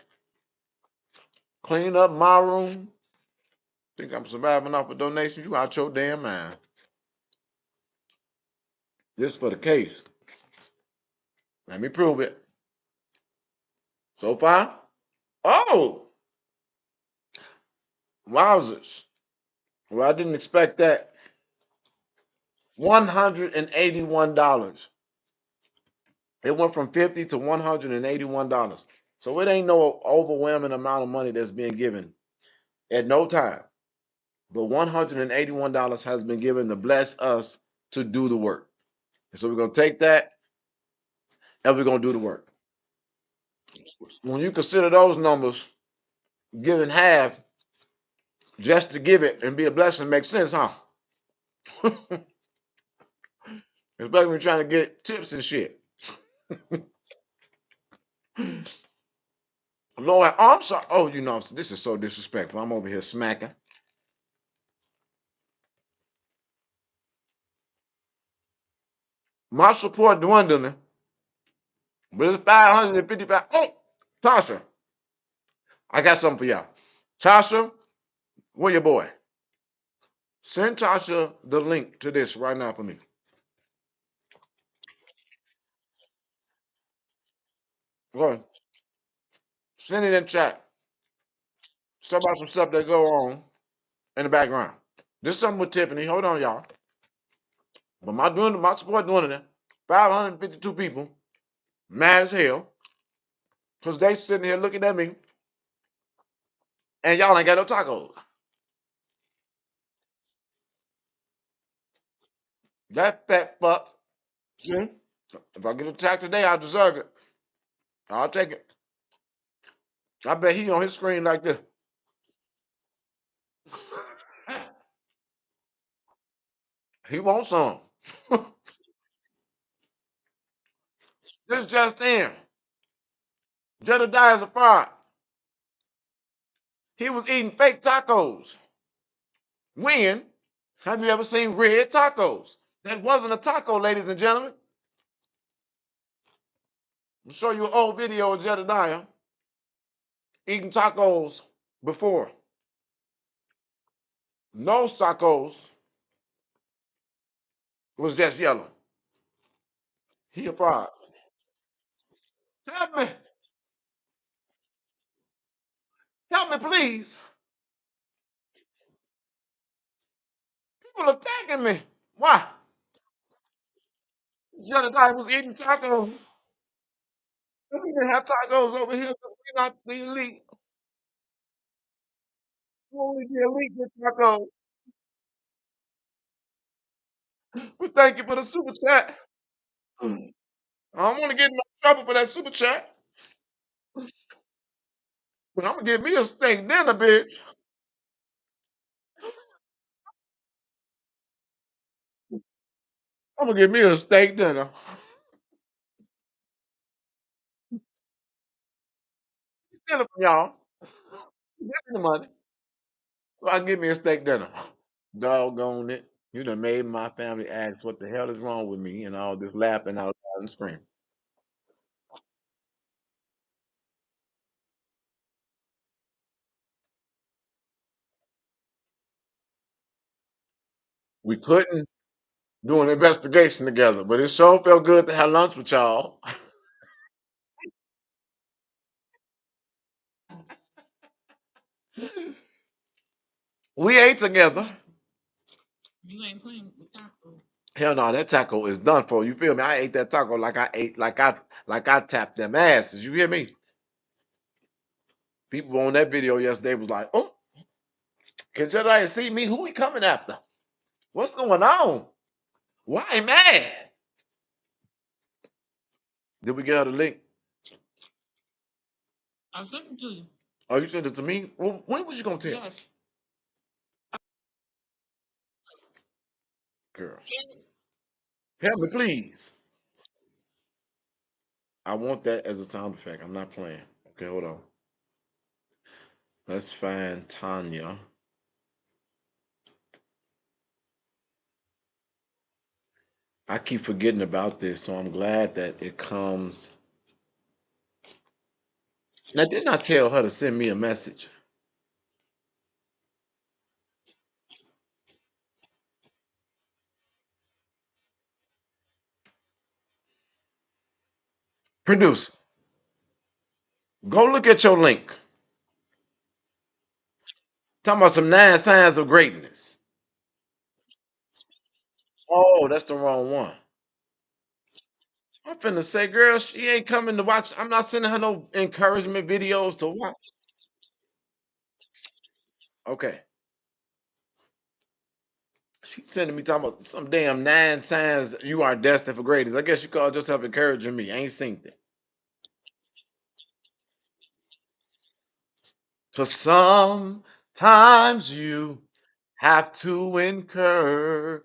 Clean up my room. Think I'm surviving off of donations? You out your damn mind. This for the case. Let me prove it. So far, oh, wowzers. Well, I didn't expect that. $181. It went from 50 to $181. So it ain't no overwhelming amount of money that's being given at no time. But $181 has been given to bless us to do the work. And so we're gonna take that and we're gonna do the work. When you consider those numbers, giving half just to give it and be a blessing makes sense, huh? Especially when you're trying to get tips and shit. Lord, oh, I'm sorry. Oh, this is so disrespectful. I'm over here smacking. My support dwindling, but it's 555. Oh, Tasha, I got something for y'all. Tasha, where your boy? Send Tasha the link to this right now for me. Go ahead. Send it in chat. Talk about some stuff that go on in the background. This is something with Tiffany. Hold on, y'all. But my support doing it. 552 people, mad as hell, because they sitting here looking at me, and y'all ain't got no tacos. That fat fuck. See? If I get attacked today, I deserve it. I'll take it. I bet he on his screen like this. He wants some. This just in. Jedediah Safari. He was eating fake tacos. When? Have you ever seen red tacos? That wasn't a taco, ladies and gentlemen. I'll show you an old video of Jedediah eating tacos before. No tacos was just yellow. He a fraud. Help me. Help me, please. People attacking me. Why? Jedediah was eating tacos. We didn't have tacos over here because we're not the elite. Only the elite get tacos. We thank you for the super chat. I don't want to get in no trouble for that super chat, but I'm gonna get me a steak dinner, bitch. I'm gonna get me a steak dinner. Dinner from y'all. Give me the money so I can get me a steak dinner. Doggone it. You done made my family ask what the hell is wrong with me and all this laughing out loud and screaming. We couldn't do an investigation together, but it sure felt good to have lunch with y'all. We ate together. Hell no, that taco is done for. You feel me? I ate that taco like I tapped them asses. You hear me? People on that video yesterday was like, "Oh, can Jedi see me? Who he coming after? What's going on? Why he mad? Did we get her the link? I sent it to you. Oh, you sent it to me? Well, when was you gonna tell? Yes. Girl, help me, please. I want that as a sound effect. I'm not playing. Okay, hold on. Let's find Tanya. I keep forgetting about this, so I'm glad that it comes. Now, didn't I tell her to send me a message? Produce. Go look at your link. Talking about some 9 signs of greatness. Oh, that's the wrong one. I'm finna say, girl, she ain't coming to watch. I'm not sending her no encouragement videos to watch. Okay. She's sending me talking about some damn 9 signs you are destined for greatness. I guess you called yourself encouraging me. I ain't seen that. For sometimes you have to encourage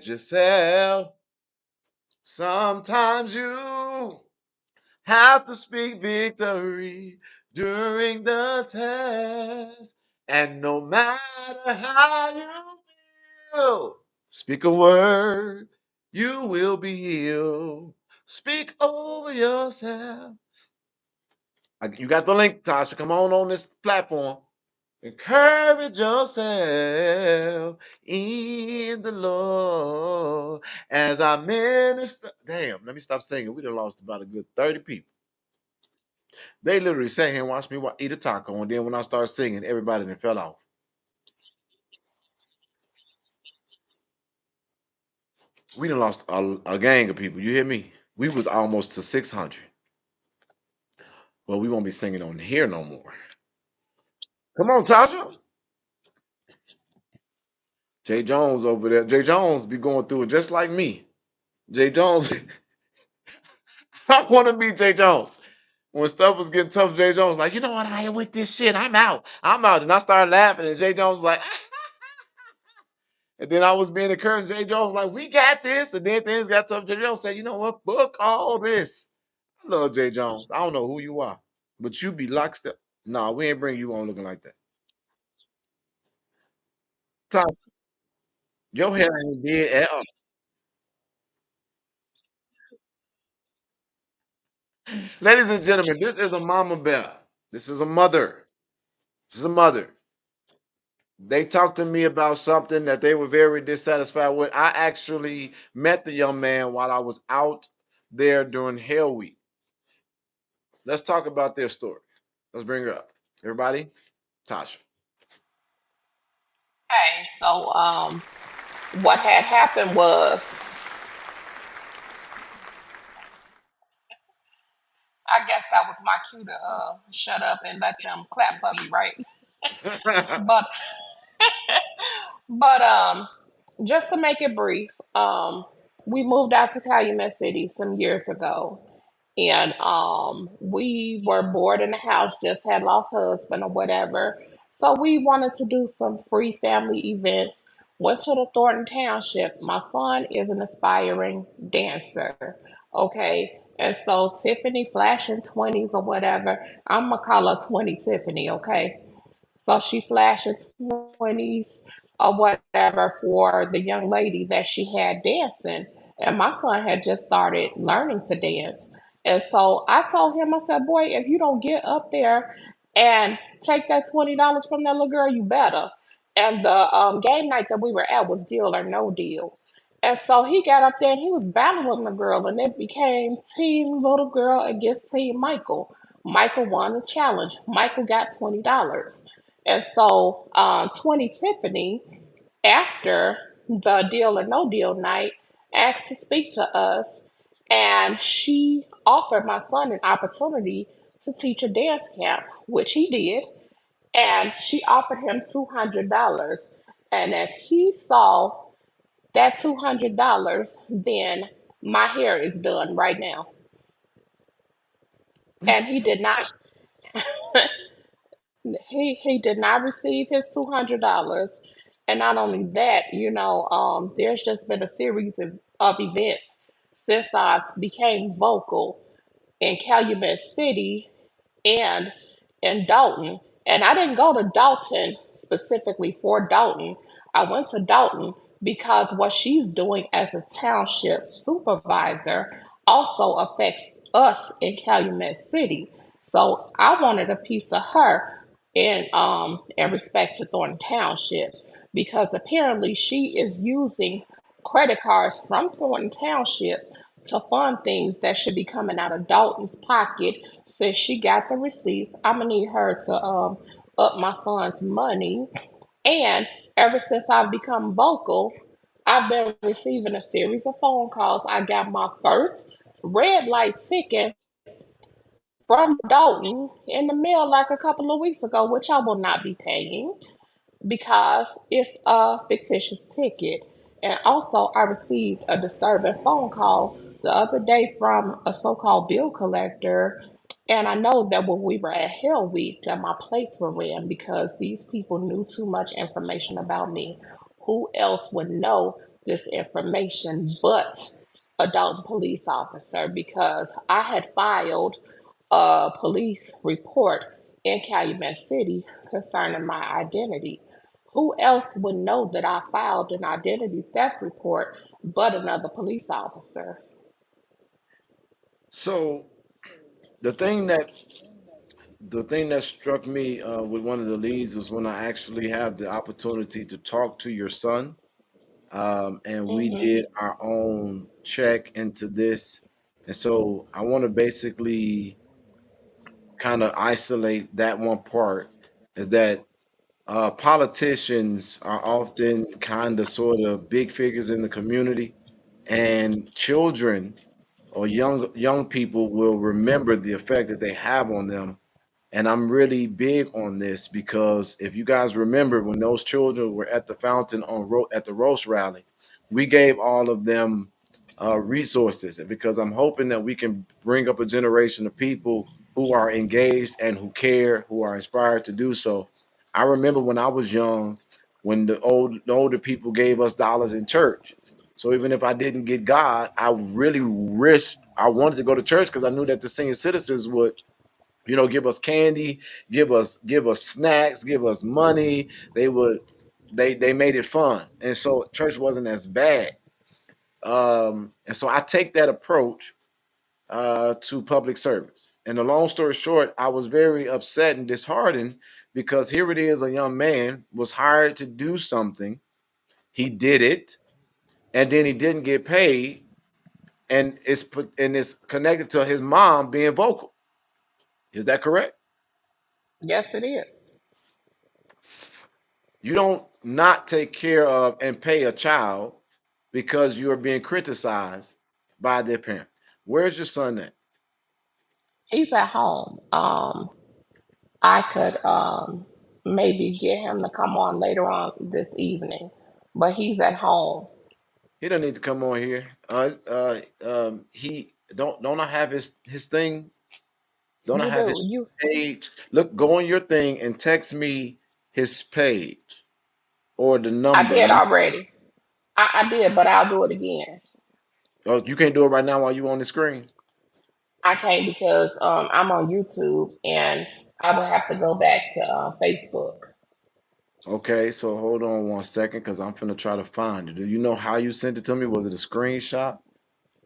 yourself. Sometimes you have to speak victory during the test. And no matter how you feel, speak a word, you will be healed. Speak over yourself. You got the link, Tasha. Come on this platform. Encourage yourself in the Lord as I minister. Damn, let me stop singing. We done lost about a good 30 people. They literally sat here and watched me eat a taco, and then when I started singing, everybody then fell off. We done lost a gang of people. You hear me? We was almost to 600. Well, we won't be singing on here no more. Come on, Tasha. Jay Jones over there. Jay Jones be going through it just like me. Jay Jones. I want to be Jay Jones. When stuff was getting tough, Jay Jones was like, you know what? I ain't with this shit. I'm out. I'm out. And I started laughing, and Jay Jones was like, And then I was being encouraged. Jay Jones was like, we got this. And then things got tough. Jay Jones said, you know what? Book all this. I love Jay Jones. I don't know who you are, but you be lockstep. No, we ain't bring you on looking like that. Toss, your hair ain't dead at all. Ladies and gentlemen, this is a mama bear. This is a mother. This is a mother. They talked to me about something that they were very dissatisfied with. I actually met the young man while I was out there during Hell Week. Let's talk about their story. Let's bring her up. Everybody, Tasha. Hey, so what had happened was, I guess that was my cue to shut up and let them clap for me, right? But but just to make it brief, we moved out to Calumet City some years ago, and we were bored in the house, just had lost husband or whatever. So we wanted to do some free family events. Went to the Thornton Township. My son is an aspiring dancer. Okay. And so Tiffany flashing 20s or whatever. I'm gonna call her 20 Tiffany, okay? So she flashing 20s or whatever for the young lady that she had dancing. And my son had just started learning to dance. And so I told him, I said, boy, if you don't get up there and take that $20 from that little girl, you better. And the game night that we were at was Deal or No Deal. And so he got up there and he was battling the girl, and it became Team Little Girl against Team Michael. Michael won the challenge. Michael got $20. And so 20 Tiffany, after the Deal or No Deal night, asked to speak to us, and she offered my son an opportunity to teach a dance camp, which he did, and she offered him $200. And if he saw that $200, then my hair is done right now. And he did not he did not receive his $200. And not only that, there's just been a series of events since I became vocal in Calumet City and in Dalton. And I didn't go to Dalton specifically for Dalton. I went to Dalton because what she's doing as a township supervisor also affects us in Calumet City. So I wanted a piece of her in respect to Thornton Township, because apparently she is using credit cards from Thornton Township to fund things that should be coming out of Dalton's pocket. Since she got the receipts, I'm gonna need her to up my son's money. And ever since I've become vocal, I've been receiving a series of phone calls. I got my first red light ticket from Dalton in the mail like a couple of weeks ago, which I will not be paying because it's a fictitious ticket. And also, I received a disturbing phone call the other day from a so-called bill collector. And I know that when we were at Hell Week, that my plates were ran because these people knew too much information about me. Who else would know this information but a Dalton police officer? Because I had filed a police report in Calumet City concerning my identity. Who else would know that I filed an identity theft report but another police officer? So the thing that struck me with one of the leads was when I actually had the opportunity to talk to your son, and we Hmm. did our own check into this. And so I want to basically kind of isolate that one part, is that politicians are often kind of sort of big figures in the community, and children or young people will remember the effect that they have on them. And I'm really big on this because if you guys remember when those children were at the fountain at the roast rally, we gave all of them resources. And because I'm hoping that we can bring up a generation of people who are engaged and who care, who are inspired to do so. I remember when I was young, when the older people gave us dollars in church. So even if I didn't get God, I really wished I wanted to go to church because I knew that the senior citizens would, give us candy, give us snacks, give us money. They made it fun, and so church wasn't as bad. And so I take that approach to public service. And the long story short, I was very upset and disheartened because here it is, a young man was hired to do something. He did it, and then he didn't get paid, and it's connected to his mom being vocal. Is that correct? Yes, it is. You don't not take care of and pay a child because you are being criticized by their parent. Where's your son at? He's at home. I could maybe get him to come on later on this evening, but he's at home. He don't need to come on here. He don't I have his thing? Don't I You have do. his You page? Look, go on your thing and text me his page or the I number. did already. I did, but I'll do it again. Oh, you can't do it right now while you on the screen. I can't because I'm on YouTube and I would have to go back to Facebook. Okay, so hold on 1 second because I'm finna try to find it. Do you know how you sent it to me? Was it a screenshot?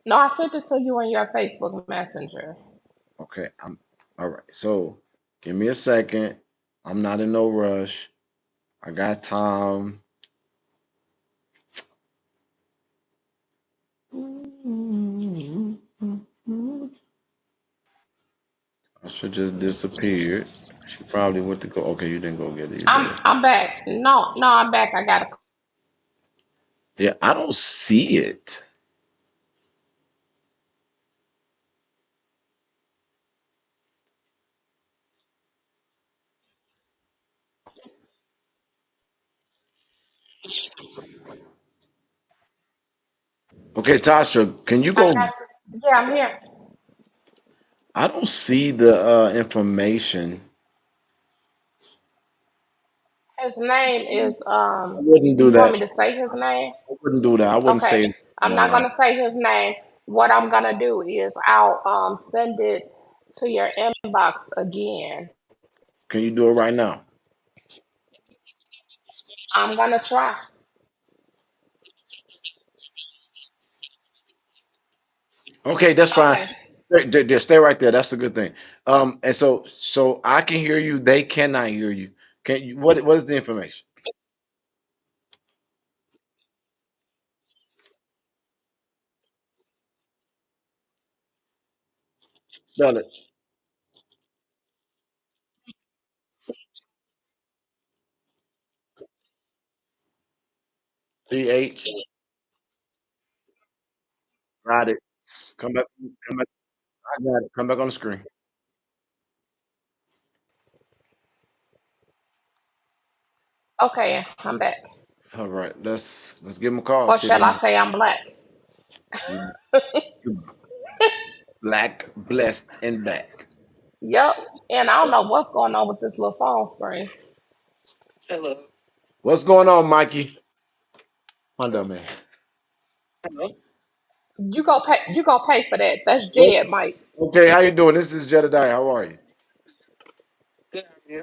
No, I sent it to you on your Facebook Messenger. Okay, I'm all right. So give me a second. I'm not in no rush. I got time. I should just disappeared. She probably went to go. Okay, you didn't go get it. You did it. I'm back. No, I'm back. I got to. Yeah, I don't see it. Okay, Tasha, can you I go? got. Yeah, I'm here. I don't see the information. His name is I wouldn't do do you want that. me to say his name? I wouldn't do that. I wouldn't Okay. say it I'm not online. gonna say his name. What I'm gonna do is I'll send it to your inbox again. Can you do it right now? I'm gonna try. Okay, that's fine. Okay. Stay right there. That's a good thing. And so I can hear you. They cannot hear you. Can you? What is the information? Spell it. CH. Got it. Come back. Come back. I got it. Come back on the screen. Okay, I'm back. All right. Let's give him a call. Or See if shall he's I say I'm black? you, you black, blessed, and back. Yep. And I don't know what's going on with this little phone screen. Hello. What's going on, Mikey? Honda man. Hello. You go pay for that. That's What? Jed, Mike. Okay, how you doing? This is Jedediah. How are you? Good. How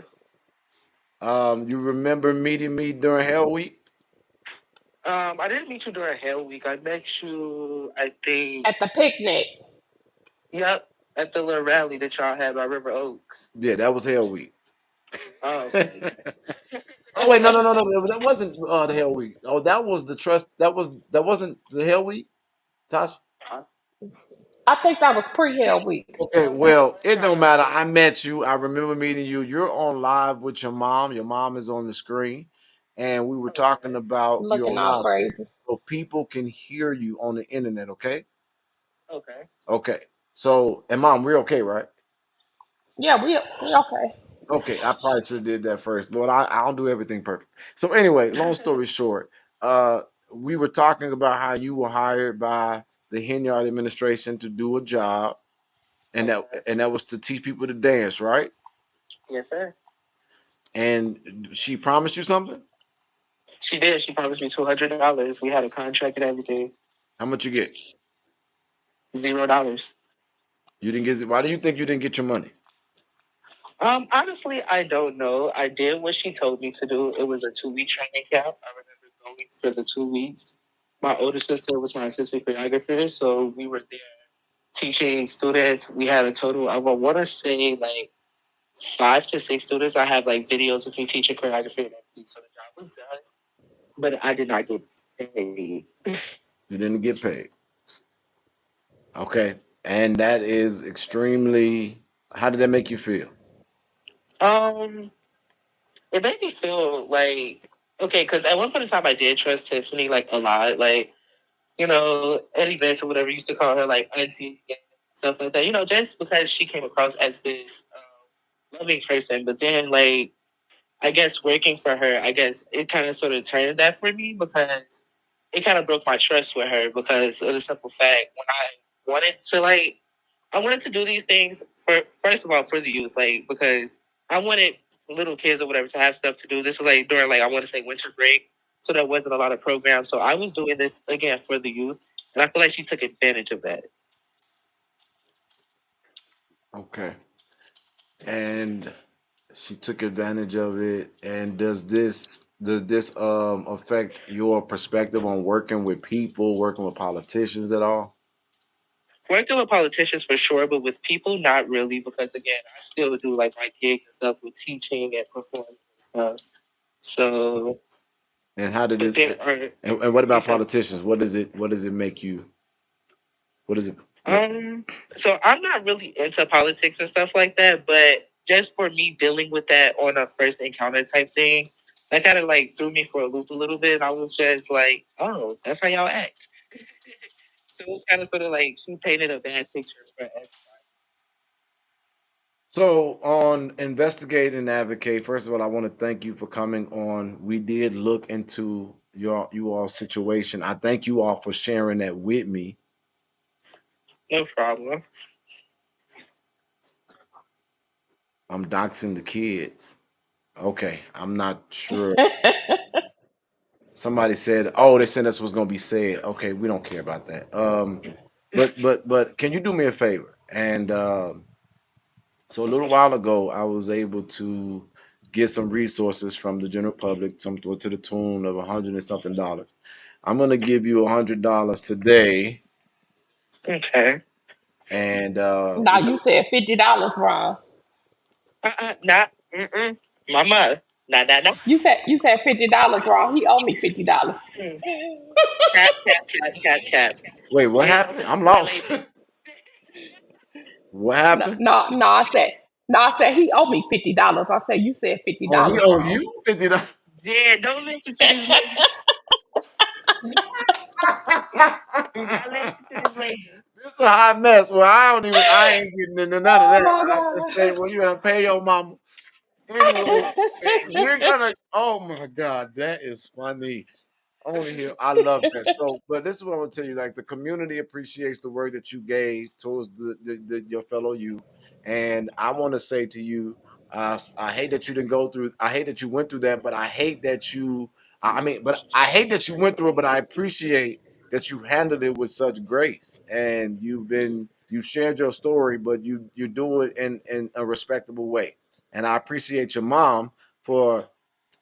are you? You remember meeting me during Hell Week? I didn't meet you during Hell Week. I met you, I think, At the picnic. yep, at the little rally that y'all had by River Oaks. Yeah, that was Hell Week. Oh, Oh wait, no, that wasn't the Hell Week. Oh, that was the trust. That wasn't the Hell Week, Tosh. I think that was pre-Hell week. Okay, well, it don't matter. I met you. I remember meeting you. You're on live with your mom. Your mom is on the screen, and we were talking about your Looking all live crazy. so people can hear you on the internet. Okay. okay. Okay. So, and mom, we're okay, right? Yeah, we okay. Okay, I probably should have did that first. Lord, I don't do everything perfect. So anyway, long story short, uh, we were talking about how you were hired by the Henyard administration to do a job, and that Okay. and that was to teach people to dance, right? Yes, sir. And she promised you something. She did. She promised me $200. We had a contract and everything. How much you get? $0. You didn't get it. Why do you think you didn't get your money? Honestly, I don't know. I did what she told me to do. It was a 2-week training camp. I remember going for the 2 weeks. My older sister was my assistant choreographer, so we were there teaching students. We had a total, I want to say, like 5 to 6 students. I have like videos of me teaching choreography and everything, so the job was done. But I did not get paid. You didn't get paid. Okay. And that is extremely, how did that make you feel? It made me feel like, okay, because at one point in time I did trust Tiffany like a lot, like, you know, at events or whatever, used to call her like auntie and stuff like that, you know, just because she came across as this loving person. But then, like, I guess working for her, I guess it kind of sort of turned that for me, because it kind of broke my trust with her, because of the simple fact, when I wanted to do these things for, first of all, for the youth, like, because I wanted little kids or whatever to have stuff to do. This was like during, like, I want to say winter break, so there wasn't a lot of programs. So I was doing this again for the youth, and I feel like she took advantage of that. Okay. And she took advantage of it. And does this affect your perspective on working with people, working with politicians at all? Working with politicians for sure, but with people, not really, because again, I still do like my gigs and stuff with teaching and performing and stuff. So, And how did but it there are, and what you about said, politicians? What does it make you what is it so I'm not really into politics and stuff like that, but just for me dealing with that on a first encounter type thing, that kind of like threw me for a loop a little bit. I was just like, oh, that's how y'all act. So it was kind of sort of like she painted a bad picture for everyone. So on Investigate and Advocate, first of all, I want to thank you for coming on. We did look into you all situation. I thank you all for sharing that with me. No problem. I'm doxing the kids. Okay, I'm not sure. Somebody said, "Oh, they said this was gonna be said." Okay, we don't care about that. But can you do me a favor? And so a little while ago, I was able to get some resources from the general public, some to the tune of $100 and something dollars. I'm gonna give you $100 today, Okay. and Now you said $50 wrong. Not, mama. Nah. You said $50 wrong. He owed me $50. Cap. wait, what happened? I'm lost. What No, happened? no, no, I said he owed me $50. I said you said fifty Oh, he dollars owe wrong. you $50. Yeah, don't listen to this lady. Do not listen to this lady. This a hot mess. Well, I ain't getting into none of Oh that. my I just say, well, you gotta pay your mama. Anyways, we're gonna. Oh my God, that is funny. Only here, I love that. So, but this is what I want to tell you: like the community appreciates the word that you gave towards your fellow you, and I want to say to you, I hate that you didn't go through. I hate that you went through that, but I hate that you. I mean, but I hate that you went through it. But I appreciate that you handled it with such grace, and you shared your story, but you do it in a respectable way, and I appreciate your mom for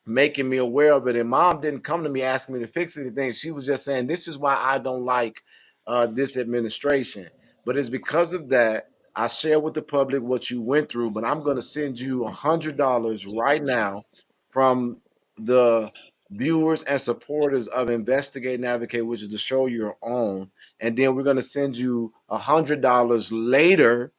making me aware of it. And mom didn't come to me asking me to fix anything. She was just saying, this is why I don't like this administration. But it's because of that. I share with the public what you went through, but I'm going to send you $100 right now from the viewers and supporters of Investigate and Advocate, which is the show you're on. And then we're going to send you $100 later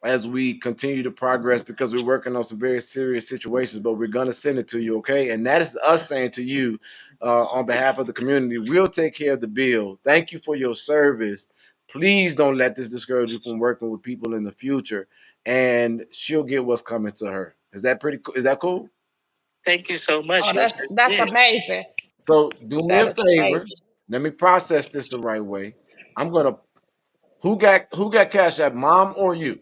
as we continue to progress, because we're working on some very serious situations, but we're going to send it to you, okay? And that is us saying to you, on behalf of the community, we'll take care of the bill. Thank you for your service. Please don't let this discourage you from working with people in the future, and she'll get what's coming to her. Is that pretty cool? Is that cool? Thank you so Oh, much. Yes, that's yes. amazing. So do me That a is favor. amazing. Let me process this the right way. I'm gonna who got Cash App, mom or you?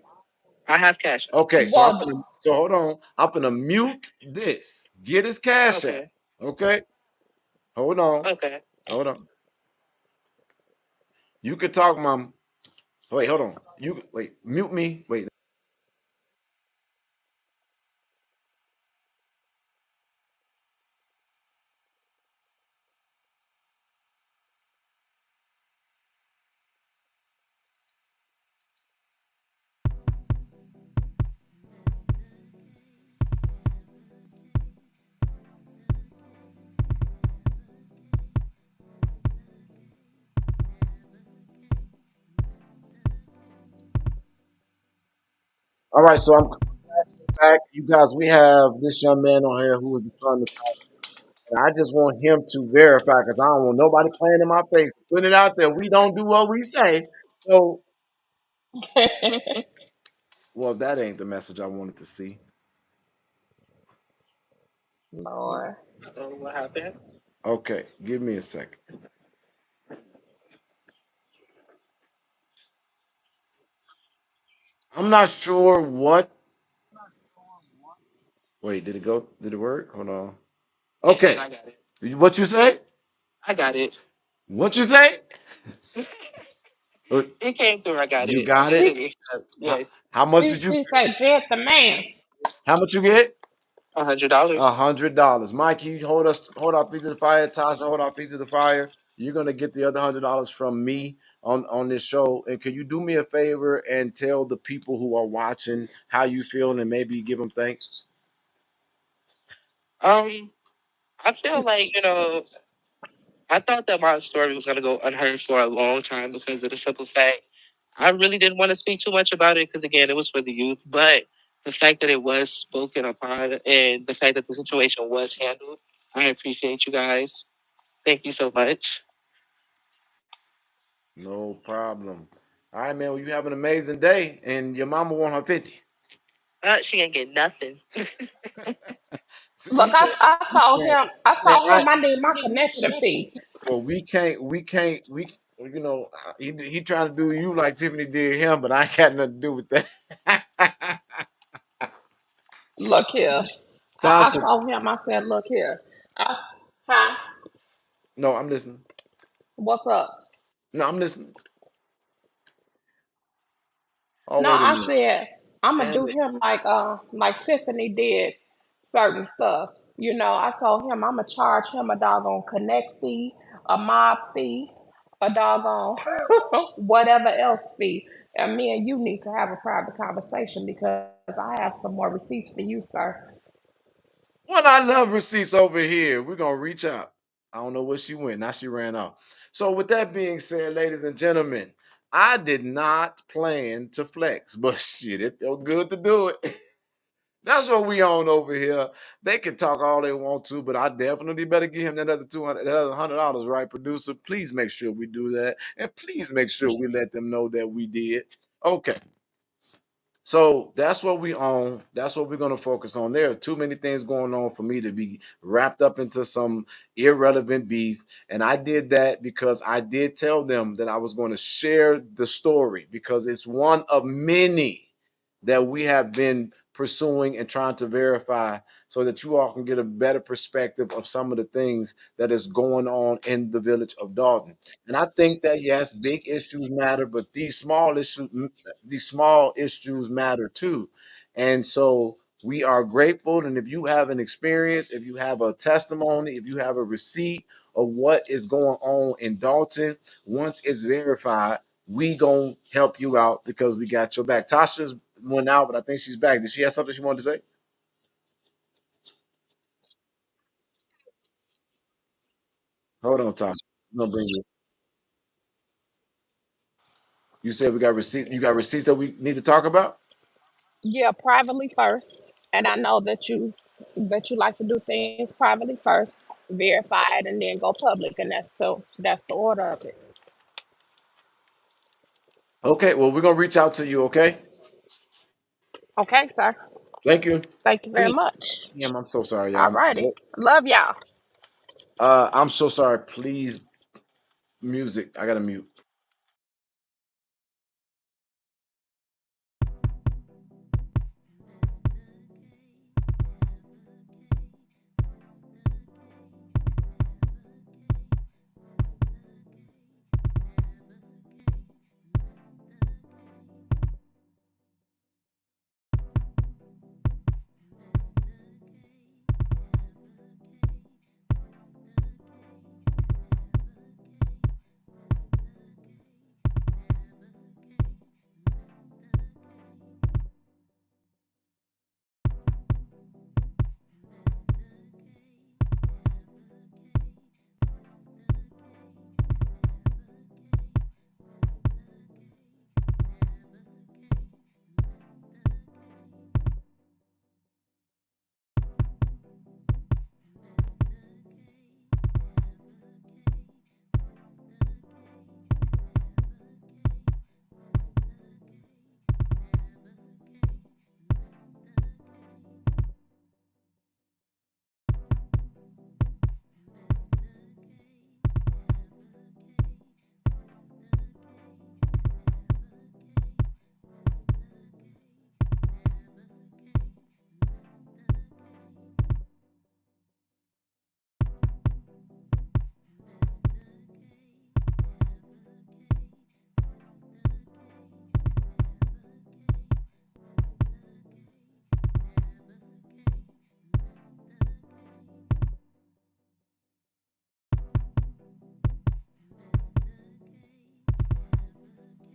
I have cash. Okay, Well, so hold on. I'm gonna mute this. Get his Cash App. Okay. Okay. Hold on. Okay. Hold on. You can talk, mom. Wait, hold on. You wait. Mute me. Wait. All right. So I'm back. You guys, we have this young man on here who is the son of. And I just want him to verify because I don't want nobody playing in my face, putting it out there. We don't do what we say. So, well, that ain't the message I wanted to see. Lord. What happened? Okay, give me a second. I'm not sure what. Wait, did it go? Did it work? Hold on. Okay, I got it. what you say? I got it. What you say? It came through. I got You it. got it. He, Yes. How much he, did you? he said, Jet the man. How much you get? $100. $100. Mike, you hold our feet to the fire. Tasha, hold our feet to the fire. You're gonna get the other $100 from me on this show. And can you do me a favor and tell the people who are watching how you feel and maybe give them thanks? I feel like, I thought that my story was going to go unheard for a long time because of the simple fact I really didn't want to speak too much about it because, again, it was for the youth. But the fact that it was spoken upon and the fact that the situation was handled, I appreciate you guys. Thank you so much. No problem. All right, man. Well, you have an amazing day, and your mama want her 50. She ain't get nothing. See, Look, I man, told him I need my connection fee. well, he trying to do you like Tiffany did him, but I ain't got nothing to do with that. Look here. I Tasha, told him, I said, look here. I, huh? no, I'm listening. What's up? No, I'm listening. Oh, No, wait a I minute. said I'm gonna Damn do it. him like Tiffany did certain stuff. You know, I told him I'm gonna charge him a doggone connect fee, a mob fee, a doggone whatever else fee. And me and you need to have a private conversation because I have some more receipts for you, sir. Well, I love receipts over here. We're gonna reach out. I don't know where she went. Now she ran off. So, with that being said, ladies and gentlemen, I did not plan to flex, but shit, it felt good to do it. That's what we on over here. They can talk all they want to, but I definitely better give him that other 200, that other $100, right, producer? Please make sure we do that, and please make sure we let them know that we did. Okay. So that's what we own. That's what we're going to focus on. There are too many things going on for me to be wrapped up into some irrelevant beef. And I did that because I did tell them that I was going to share the story because it's one of many that we have been pursuing and trying to verify so that you all can get a better perspective of some of the things that is going on in the village of Dalton. And I think that yes, big issues matter, but these small issues matter too. And so we are grateful. And if you have an experience, if you have a testimony, if you have a receipt of what is going on in Dalton, once it's verified, we gonna help you out because we got your back. Tasha's went out, but I think she's back. Did she have something she wanted to say? Hold on, Tasha. I'm gonna bring you. You said we got receipts. You got receipts that we need to talk about? Yeah, privately first. And I know that you like to do things privately first, verify it, and then go public. And that's the order of it. Okay, well, we're gonna reach out to you, okay? Okay, sir. Thank you. Thank you very Please. much. Damn, I'm so sorry, y'all. Alrighty. Love y'all. I'm so sorry. Please, music. I gotta mute.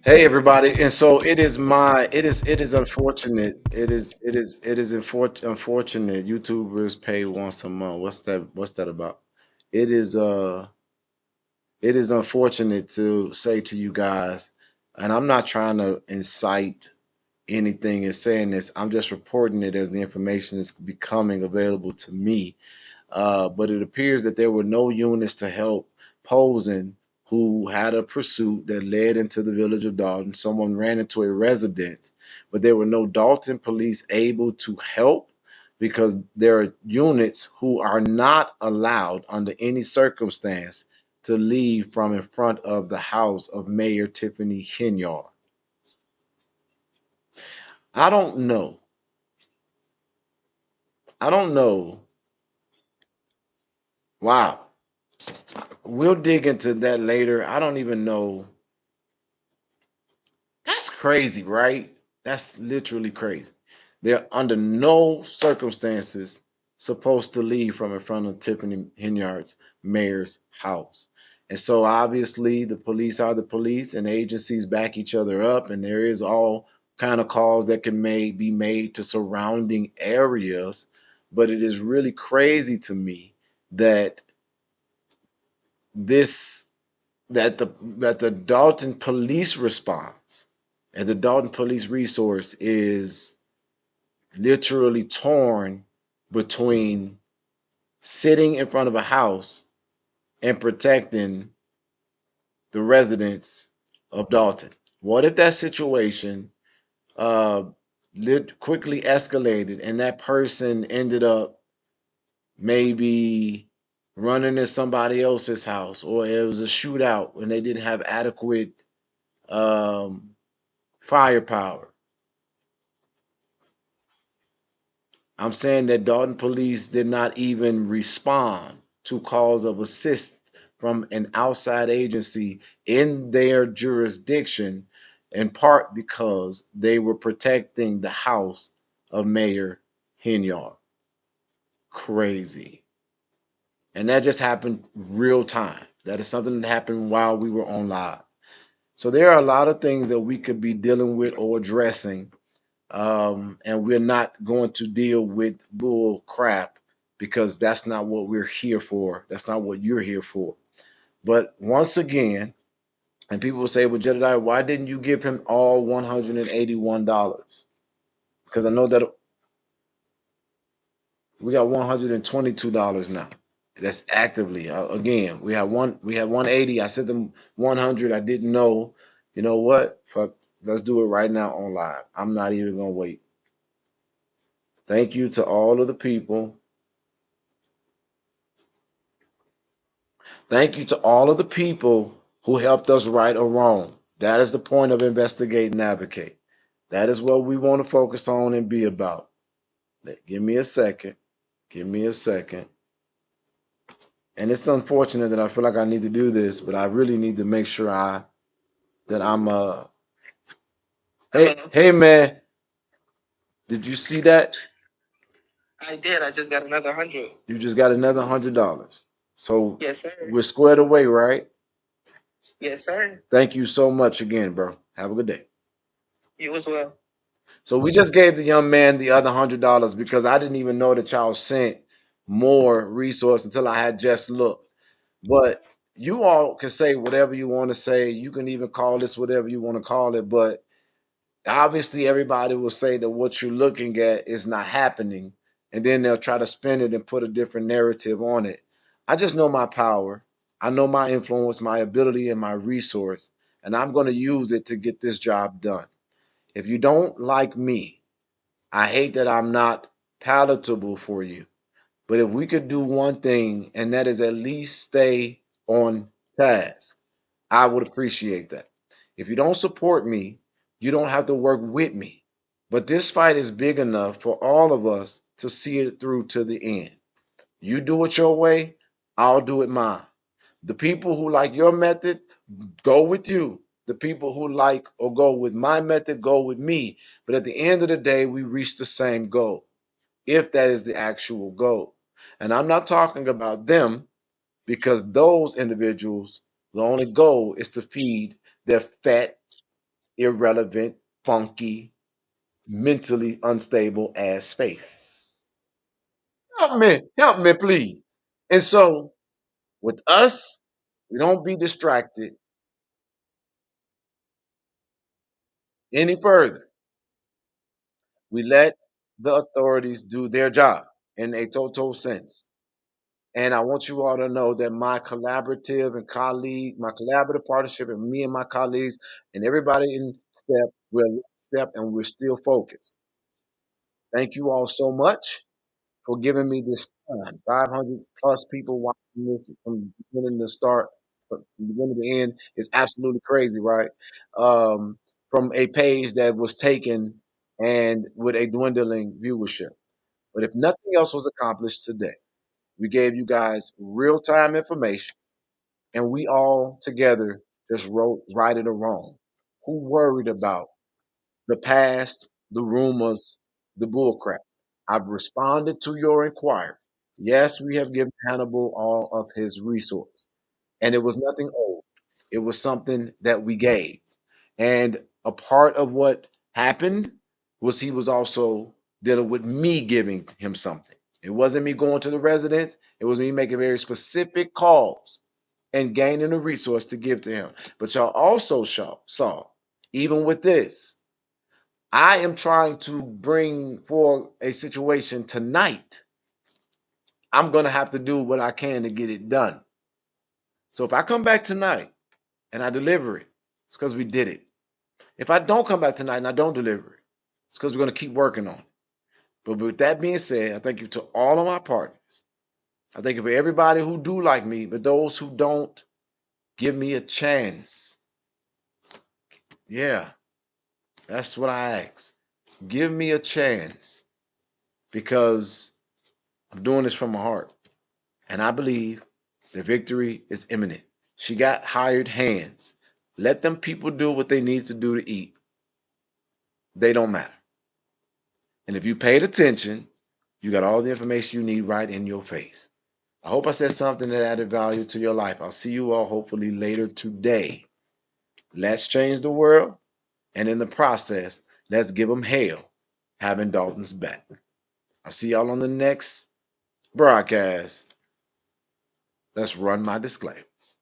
Hey everybody, and so it is unfortunate. Unfortunate YouTubers pay once a month. What's that about? It is it is unfortunate to say to you guys, and I'm not trying to incite anything in saying this. I'm just reporting it as the information is becoming available to me. But it appears that there were no units to help Posen, who had a pursuit that led into the village of Dalton. Someone ran into a residence, but there were no Dalton police able to help because there are units who are not allowed under any circumstance to leave from in front of the house of Mayor Tiffany Henyard. I don't know. I don't know. Wow. We'll dig into that later. I don't even know. That's crazy, right? That's literally crazy. They're under no circumstances supposed to leave from in front of Tiffany Henyard's mayor's house. And so obviously the police are the police and agencies back each other up, and there is all kind of calls that can be made to surrounding areas. But it is really crazy to me that this that the Dalton police response and the Dalton police resource is literally torn between sitting in front of a house and protecting the residents of Dalton. What if that situation uh, quickly escalated and that person ended up maybe running in somebody else's house, or it was a shootout and they didn't have adequate um, firepower? I'm saying that Dalton police did not even respond to calls of assist from an outside agency in their jurisdiction, in part because they were protecting the house of Mayor Henyard. Crazy. And that just happened real time. That is something that happened while we were on live. So there are a lot of things that we could be dealing with or addressing, and we're not going to deal with bull crap because that's not what we're here for. That's not what you're here for. But once again, and people will say, well, Jedediah, why didn't you give him all $181? Because I know that we got $122 now. That's actively. Again, we had 180. I sent them 100. I didn't know. You know what? Fuck. Let's do it right now on live. I'm not even gonna wait. Thank you to all of the people. Thank you to all of the people who helped us right or wrong. That is the point of investigate and advocate. That is what we want to focus on and be about. Give me a second. Give me a second. And it's unfortunate that I feel like I need to do this, but I really need to make sure that I'm hey man, did you see that? I did. I just got another 100. You just got another $100. So Yes, sir. we're squared away, right? Yes, sir. Thank you so much again, bro. Have a good day. You as well. So we just gave the young man the other $100 because I didn't even know that y'all sent more resource until I had just looked. But you all can say whatever you want to say. You can even call this whatever you want to call it. But obviously, everybody will say that what you're looking at is not happening. And then they'll try to spin it and put a different narrative on it. I just know my power. I know my influence, my ability, and my resource. And I'm going to use it to get this job done. If you don't like me, I hate that I'm not palatable for you. But if we could do one thing, and that is at least stay on task, I would appreciate that. If you don't support me, you don't have to work with me. But this fight is big enough for all of us to see it through to the end. You do it your way, I'll do it mine. The people who like your method, go with you. The people who like or go with my method, go with me. But at the end of the day, we reach the same goal, if that is the actual goal. And I'm not talking about them, because those individuals, the only goal is to feed their fat irrelevant, funky, mentally unstable ass faith. Help me, please. And so with us, we don't be distracted any further. We let the authorities do their job in a total sense. And I want you all to know that my collaborative partnership, and me and my colleagues and everybody in step, we're step and we're still focused. Thank you all so much for giving me this time. 500 plus people watching this from beginning to start, from beginning to end is absolutely crazy, right? From a page that was taken and with a dwindling viewership. But if nothing else was accomplished today, we gave you guys real time information and we all together just wrote right it or wrong. Who worried about the past, the rumors, the bullcrap? I've responded to your inquiry. Yes, we have given Hannibal all of his resource, and it was nothing old. It was something that we gave. And a part of what happened was he was also dealing with me giving him something. It wasn't me going to the residence, it was me making very specific calls and gaining a resource to give to him. But y'all also saw, even with this, I am trying to bring for a situation tonight. I'm going to have to do what I can to get it done. So if I come back tonight and I deliver it, it's because we did it. If I don't come back tonight and I don't deliver it, it's because we're going to keep working on it. But with that being said, I thank you to all of my partners. I thank you for everybody who do like me, but those who don't, give me a chance. Yeah, that's what I ask. Give me a chance because I'm doing this from my heart. And I believe the victory is imminent. She got hired hands. Let them people do what they need to do to eat. They don't matter. And if you paid attention, you got all the information you need right in your face. I hope I said something that added value to your life. I'll see you all hopefully later today. Let's change the world. And in the process, let's give them hell having Dalton's back. I'll see y'all on the next broadcast. Let's run my disclaimers.